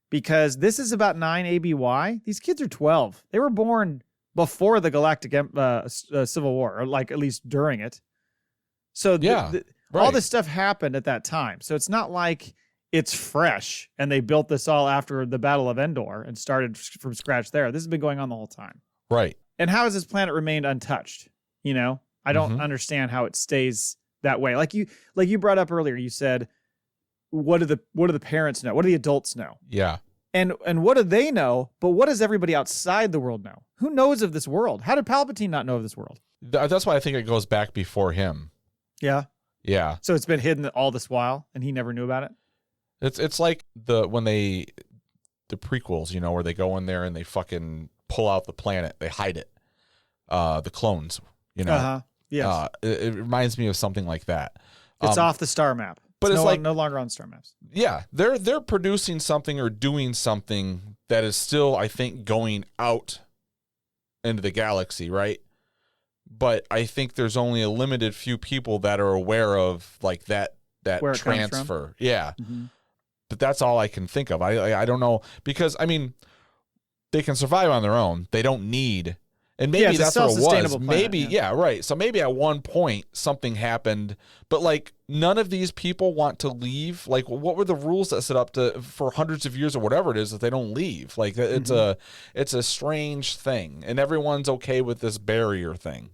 S2: Because this is about 9 ABY. These kids are 12. They were born before the Galactic Civil War, or like at least during it. So all this stuff happened at that time. So it's not like it's fresh and they built this all after the Battle of Endor and started from scratch there. This has been going on the whole time.
S1: Right.
S2: And how has this planet remained untouched? I don't understand how it stays that way. Like you brought up earlier, you said, what do the parents know? What do the adults know?
S1: Yeah.
S2: And what do they know? But what does everybody outside the world know? Who knows of this world? How did Palpatine not know of this world?
S1: That's why I think it goes back before him.
S2: Yeah.
S1: Yeah.
S2: So it's been hidden all this while and he never knew about it?
S1: It's like the prequels, where they go in there and they fucking pull out the planet, they hide it. The clones,
S2: Yes.
S1: It reminds me of something like that.
S2: It's off the star map.
S1: But it's
S2: no longer on star maps.
S1: Yeah, they're producing something or doing something that is still, I think, going out into the galaxy, right? But I think there's only a limited few people that are aware of like that transfer. Yeah. Mm-hmm. But that's all I can think of. I don't know, because I mean, they can survive on their own. They don't need. And maybe that's what it was.
S2: Planet,
S1: maybe, right. So maybe at one point something happened, but like none of these people want to leave. Like, what were the rules that set up for hundreds of years or whatever it is that they don't leave? Like, it's a strange thing, and everyone's okay with this barrier thing.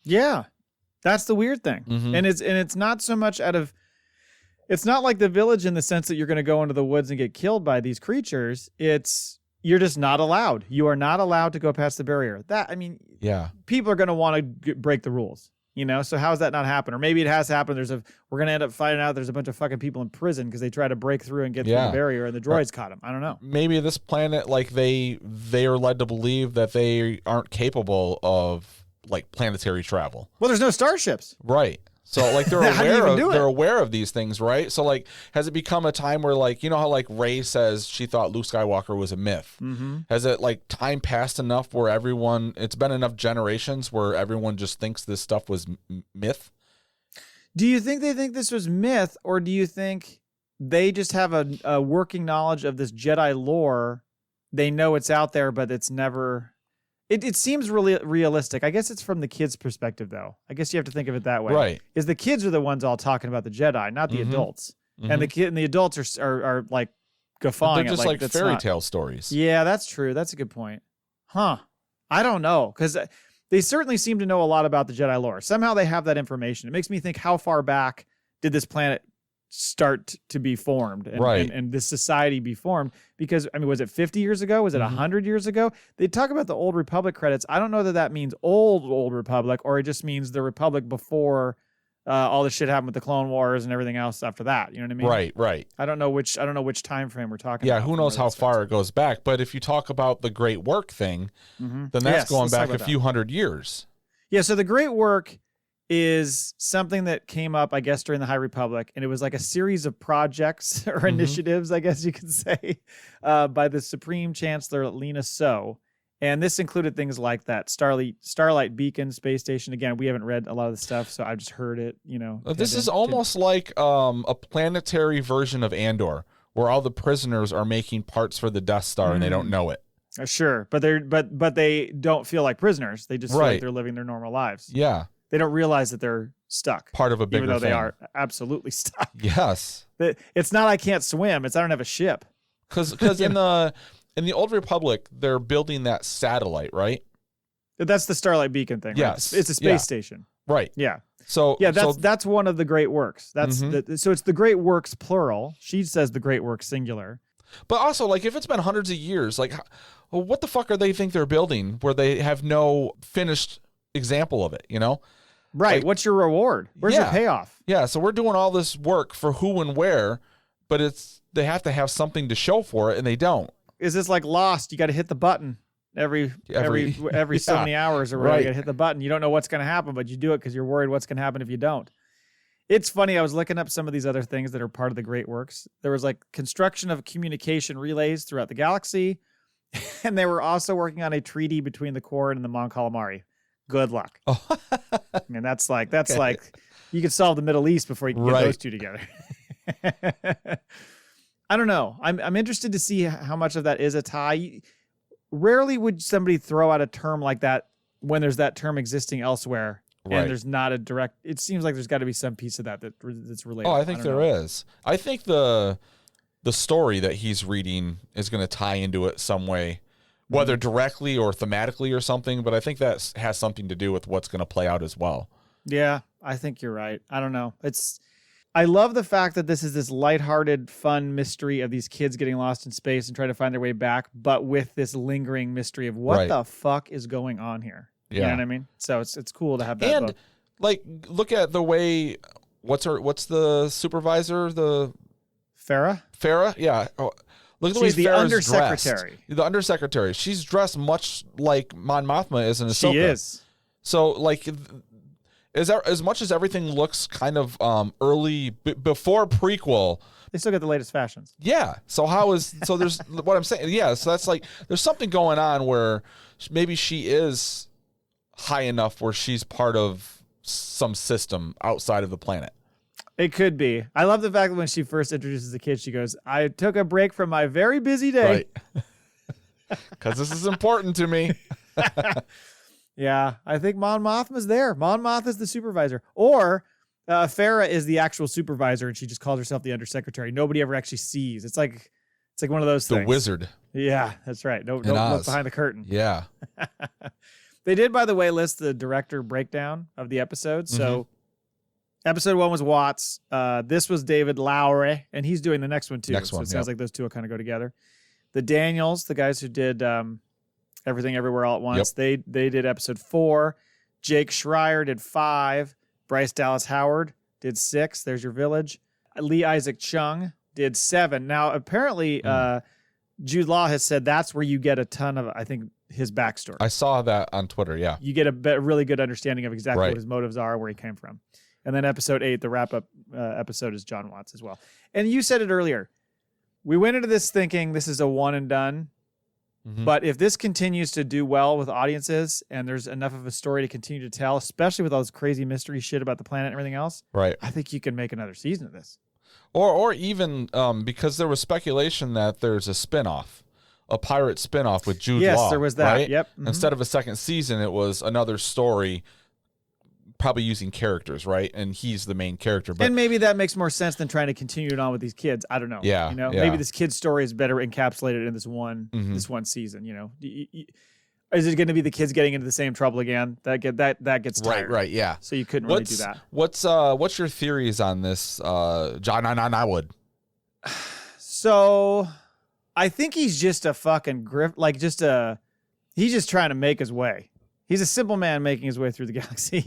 S1: Yeah,
S2: that's the weird thing, and it's not so much it's not like the Village in the sense that you're going to go into the woods and get killed by these creatures. You're just not allowed. You are not allowed to go past the barrier. People are going to want to break the rules, So how has that not happened? Or maybe it has happened. We're going to end up finding out there's a bunch of fucking people in prison because they try to break through and get through the barrier, and the droids caught them. I don't know.
S1: Maybe this planet, like they are led to believe that they aren't capable of like planetary travel.
S2: Well, there's no starships.
S1: Right. So like they're aware of these things, right? So like, has it become a time where like, you know how like Rey says she thought Luke Skywalker was a myth? Mm-hmm. Has it like time passed enough where it's been enough generations where everyone just thinks this stuff was myth?
S2: Do you think they think this was myth, or do you think they just have a working knowledge of this Jedi lore? They know it's out there, but it's never... It seems really realistic. I guess it's from the kids' perspective, though. I guess you have to think of it that way.
S1: Right.
S2: Is the kids are the ones all talking about the Jedi, not the adults. Mm-hmm. And the adults are like guffawing.
S1: They're just like fairy tale stories.
S2: Yeah, that's true. That's a good point. Huh. I don't know, because they certainly seem to know a lot about the Jedi lore. Somehow they have that information. It makes me think, how far back did this planet start to be formed and this society be formed? Because I mean, was it 50 years ago? Was it 100 years ago? They talk about the Old Republic credits. I don't know that means old Republic, or it just means the Republic before all the shit happened with the Clone Wars and everything else after that. You know what I mean?
S1: Right.
S2: I don't know which time frame we're talking about.
S1: Yeah, who knows how far it goes back? But if you talk about the Great Work thing, then that's going back a few hundred years.
S2: Yeah, so the Great Work is something that came up, I guess, during the High Republic, and it was like a series of projects or initiatives, I guess you could say, by the Supreme Chancellor Lena So. And this included things like that Starlight Beacon space station. Again, we haven't read a lot of the stuff, so I've just heard it.
S1: This is almost like a planetary version of Andor, where all the prisoners are making parts for the Death Star and they don't know it.
S2: Sure, but they don't feel like prisoners. They just feel like they're living their normal lives.
S1: Yeah.
S2: They don't realize that they're stuck.
S1: Part of a bigger
S2: even though
S1: thing.
S2: They are absolutely stuck.
S1: Yes.
S2: It's not I can't swim. It's I don't have a ship.
S1: Because in the Old Republic, they're building that satellite, right?
S2: That's the Starlight Beacon thing.
S1: Yes.
S2: Right? It's a space station.
S1: Right.
S2: Yeah.
S1: So
S2: that's one of the Great Works. So it's the Great Works plural. She says the Great Works singular.
S1: But also, like, if it's been hundreds of years, like, what the fuck are they think they're building where they have no finished example of it,
S2: Right.
S1: Like,
S2: what's your reward? Where's your payoff?
S1: Yeah. So we're doing all this work for who and where, but they have to have something to show for it, and they don't.
S2: Is this like Lost? You got to hit the button every so many hours or whatever. You got to hit the button. You don't know what's going to happen, but you do it because you're worried what's going to happen if you don't. It's funny. I was looking up some of these other things that are part of the Great Works. There was like construction of communication relays throughout the galaxy, and they were also working on a treaty between the Quarren and the Mon Calamari. Good luck. Oh. I mean, that's like you could solve the Middle East before you can get those two together. I don't know. I'm interested to see how much of that is a tie. Rarely would somebody throw out a term like that when there's that term existing elsewhere, and there's not a direct. It seems like there's got to be some piece of that's related.
S1: Oh, I think there is. I think the story that he's reading is going to tie into it some way. Whether directly or thematically or something, but I think that has something to do with what's going to play out as well.
S2: Yeah, I think you're right. I don't know. I love the fact that this is this lighthearted, fun mystery of these kids getting lost in space and trying to find their way back, but with this lingering mystery of what the fuck is going on here. Yeah. You know what I mean? So it's cool to have that.
S1: And like, look at the way. What's the supervisor? The Farah? Yeah. Oh, look at the way
S2: the undersecretary.
S1: Dressed. The undersecretary. She's dressed much like Mon Mothma is in Ahsoka.
S2: She is.
S1: So, like, as much as everything looks kind of early, before prequel,
S2: they still get the latest fashions.
S1: Yeah. So there's what I'm saying. Yeah. So that's like, there's something going on where maybe she is high enough where she's part of some system outside of the planet.
S2: It could be. I love the fact that when she first introduces the kid, she goes, I took a break from my very busy day.
S1: Right. Because this is important to me.
S2: Yeah, I think Mon Mothma's there. Mon Mothma is the supervisor. Or Farah is the actual supervisor, and she just calls herself the undersecretary. Nobody ever actually sees. It's like one of those things.
S1: The wizard.
S2: Yeah, that's right. Don't look behind the curtain.
S1: Yeah.
S2: They did, by the way, list the director breakdown of the episode. So episode 1 was Watts. This was David Lowery, and he's doing the next one too. It sounds like those two will kind of go together. The Daniels, the guys who did Everything Everywhere All at Once, they did episode 4. Jake Schreier did 5. Bryce Dallas Howard did 6. There's your village. Lee Isaac Chung did 7. Now, apparently, Jude Law has said that's where you get a ton of, I think, his backstory.
S1: I saw that on Twitter, yeah.
S2: You get a really good understanding of exactly what his motives are, where he came from. And then episode 8, the wrap-up episode, is John Watts as well. And you said it earlier. We went into this thinking this is a one and done. But if this continues to do well with audiences and there's enough of a story to continue to tell, especially with all this crazy mystery shit about the planet and everything else,
S1: right?
S2: I think you can make another season of this.
S1: Or even because there was speculation that there's a spinoff, a pirate spinoff with Jude Law.
S2: Yes, there was that.
S1: Right?
S2: Yep.
S1: Instead of a second season, it was another story, probably using characters, right? And he's the main character. But
S2: and maybe that makes more sense than trying to continue it on with these kids. I don't know.
S1: Yeah.
S2: You know, maybe this kid's story is better encapsulated in this one season. You know, is it going to be the kids getting into the same trouble again? That gets tired.
S1: Right. Yeah.
S2: So you couldn't really do that.
S1: What's your theories on this, John? I would.
S2: So, I think he's just a fucking he's just trying to make his way. He's a simple man making his way through the galaxy.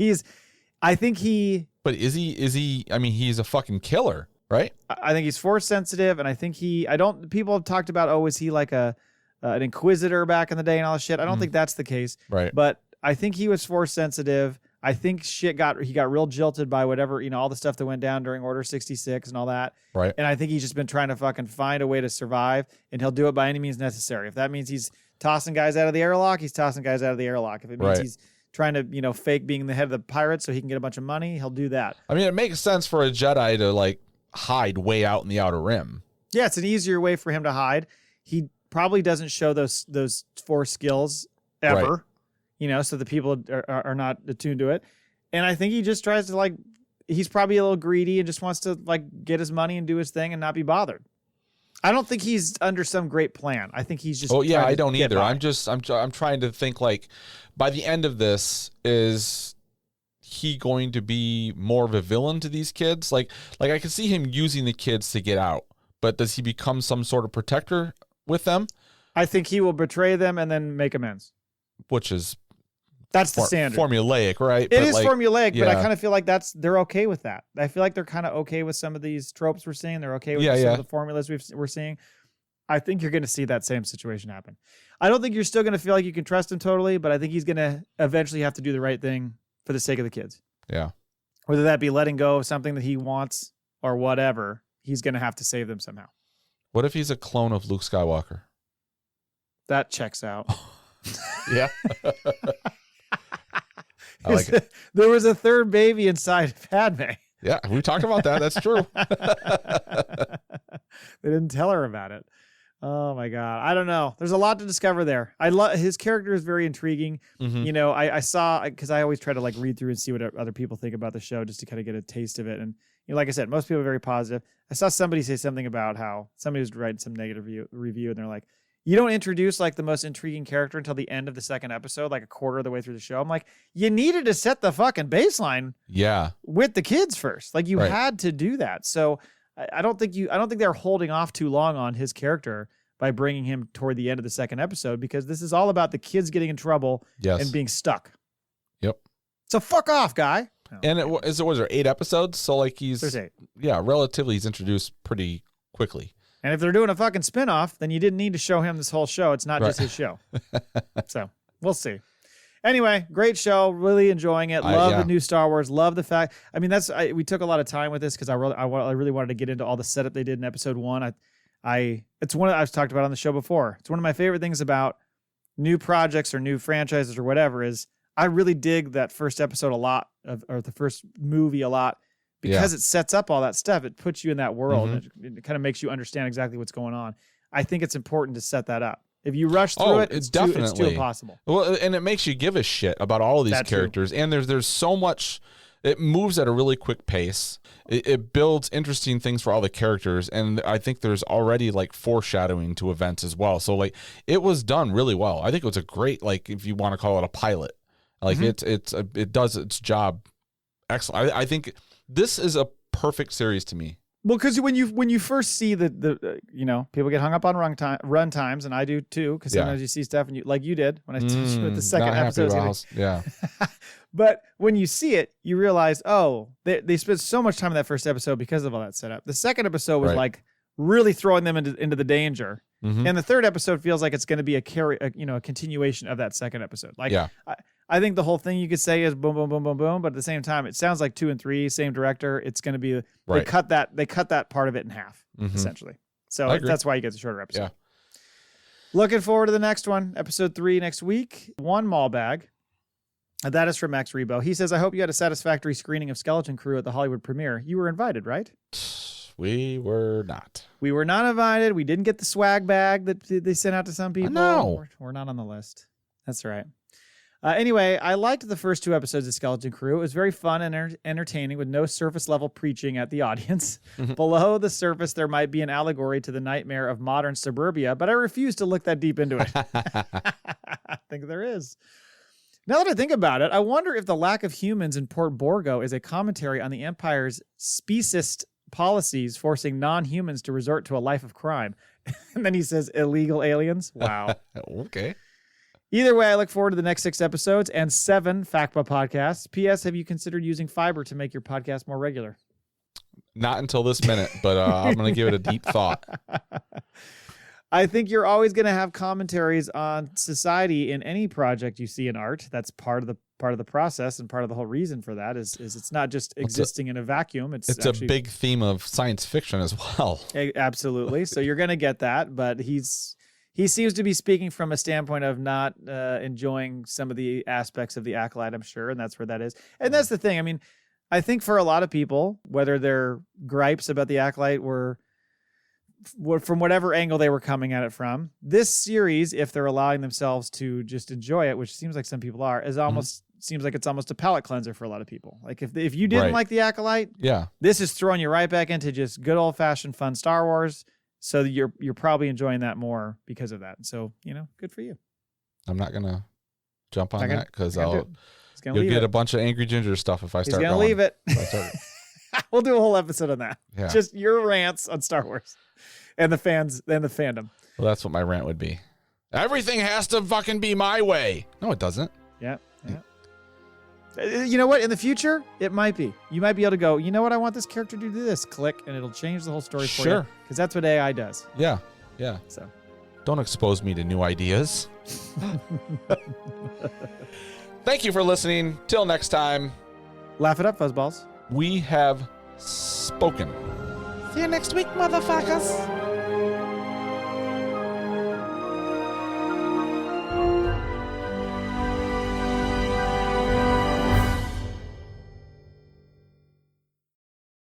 S2: But
S1: is he, I mean, he's a fucking killer, right?
S2: I think he's force sensitive, and I think people have talked about, is he like an inquisitor back in the day and all this shit? I don't think that's the case.
S1: Right.
S2: But I think he was force sensitive. I think he got real jilted by whatever, all the stuff that went down during Order 66 and all that.
S1: Right.
S2: And I think he's just been trying to fucking find a way to survive, and he'll do it by any means necessary. If that means he's tossing guys out of the airlock, he's tossing guys out of the airlock. If it means he's trying to, fake being the head of the pirates so he can get a bunch of money, he'll do that.
S1: I mean, it makes sense for a Jedi to like hide way out in the Outer Rim.
S2: Yeah, it's an easier way for him to hide. He probably doesn't show those force skills ever, so the people are not attuned to it. And I think he just tries to he's probably a little greedy and just wants to get his money and do his thing and not be bothered. I don't think he's under some great plan. I think he's just. Oh yeah,
S1: I don't either. By. I'm trying to think by the end of this, is he going to be more of a villain to these kids? Like I can see him using the kids to get out, but does he become some sort of protector with them?
S2: I think he will betray them and then make amends.
S1: Which is.
S2: That's the standard.
S1: Formulaic, right?
S2: It is formulaic, but I kind of feel like they're okay with that. I feel like they're kind of okay with some of these tropes we're seeing. They're okay with some of the formulas we're seeing. I think you're going to see that same situation happen. I don't think you're still going to feel like you can trust him totally, but I think he's going to eventually have to do the right thing for the sake of the kids.
S1: Yeah.
S2: Whether that be letting go of something that he wants or whatever, he's going to have to save them somehow.
S1: What if he's a clone of Luke Skywalker?
S2: That checks out.
S1: Yeah. I like it.
S2: There was a third baby inside Padme.
S1: Yeah, we talked about that. That's true.
S2: They didn't tell her about it. Oh my God. I don't know. There's a lot to discover there. His character is very intriguing. I saw, because I always try to read through and see what other people think about the show just to kind of get a taste of it. And like I said, most people are very positive. I saw somebody say something about how somebody was writing some negative review, and they're like, you don't introduce the most intriguing character until the end of the second episode, a quarter of the way through the show. I'm like, you needed to set the fucking baseline with the kids first. You had to do that. So I don't think they're holding off too long on his character by bringing him toward the end of the second episode, because this is all about the kids getting in trouble and being stuck.
S1: Yep.
S2: So fuck off, guy.
S1: Oh, and was there 8 episodes? So there's 8. Yeah, relatively he's introduced pretty quickly.
S2: And if they're doing a fucking spinoff, then you didn't need to show him this whole show. It's not just his show. So we'll see. Anyway, great show. Really enjoying it. Love the new Star Wars. Love the fact. I mean, we took a lot of time with this because I really wanted to get into all the setup they did in episode 1. It's one I've talked about on the show before. It's one of my favorite things about new projects or new franchises or whatever is I really dig that first episode a lot or the first movie a lot. Because it sets up all that stuff, it puts you in that world. And it kind of makes you understand exactly what's going on. I think it's important to set that up. If you rush through it's too impossible.
S1: Well, and it makes you give a shit about all of these characters. And there's so much. It moves at a really quick pace. It builds interesting things for all the characters, and I think there's already foreshadowing to events as well. So it was done really well. I think it was a great if you want to call it a pilot. It does its job excellent. I think. This is a perfect series to me.
S2: Well, because when you first see the people get hung up on run times, and I do too, because sometimes you see stuff and you did when I teach you with the second episode.
S1: Yeah.
S2: But when you see it, you realize, they spent so much time in that first episode because of all that setup. The second episode was really throwing them into the danger, and the third episode feels like it's going to be a continuation of that second episode. I think the whole thing you could say is boom, boom, boom, boom, boom. But at the same time, it sounds like 2 and 3, same director. It's going to be they cut that part of it in half essentially. So that's why you get the shorter episode.
S1: Yeah.
S2: Looking forward to the next one, episode 3 next week. One Maul Bag. And that is from Max Rebo. He says, I hope you had a satisfactory screening of Skeleton Crew at the Hollywood premiere. You were invited, right?
S1: We were not.
S2: We were not invited. We didn't get the swag bag that they sent out to some people.
S1: No.
S2: We're not on the list. That's right. Anyway, I liked the first 2 episodes of Skeleton Crew. It was very fun and entertaining with no surface level preaching at the audience. Below the surface, there might be an allegory to the nightmare of modern suburbia, but I refuse to look that deep into it. I think there is. Now that I think about it, I wonder if the lack of humans in Port Borgo is a commentary on the Empire's speciest policies forcing non-humans to resort to a life of crime. And then he says illegal aliens. Wow.
S1: Okay.
S2: Either way, I look forward to the next 6 episodes and 7 FACPA podcasts. P.S. Have you considered using fiber to make your podcast more regular?
S1: Not until this minute, but I'm going to give it a deep thought.
S2: I think you're always going to have commentaries on society in any project you see in art. That's part of the process, and part of the whole reason for that is it's not just existing in a vacuum. It's actually
S1: a big theme of science fiction as well.
S2: Absolutely. So you're going to get that, but he seems to be speaking from a standpoint of not enjoying some of the aspects of the Acolyte, I'm sure, and that's where that is. And that's the thing. I mean, I think for a lot of people, whether their gripes about the Acolyte were from whatever angle they were coming at it from, this series, if they're allowing themselves to just enjoy it, which seems like some people are, is almost seems like it's almost a palate cleanser for a lot of people. Like if you didn't like the Acolyte, this is throwing you right back into just good old fashioned fun Star Wars. So you're probably enjoying that more because of that. So, good for you.
S1: I'm not gonna jump on that because you'll
S2: get
S1: a bunch of Angry Ginger stuff if I start.
S2: He's gonna leave it. We'll do a whole episode on that. Yeah. Just your rants on Star Wars and the fans and the fandom.
S1: Well, that's what my rant would be. Everything has to fucking be my way. No, it doesn't.
S2: Yeah. You know what? In the future, it might be. You might be able to go, you know what? I want this character to do this. Click, and it'll change the whole story for you. Because that's what AI does.
S1: Yeah.
S2: So,
S1: don't expose me to new ideas. Thank you for listening. Till next time.
S2: Laugh it up, fuzzballs.
S1: We have spoken.
S2: See you next week, motherfuckers.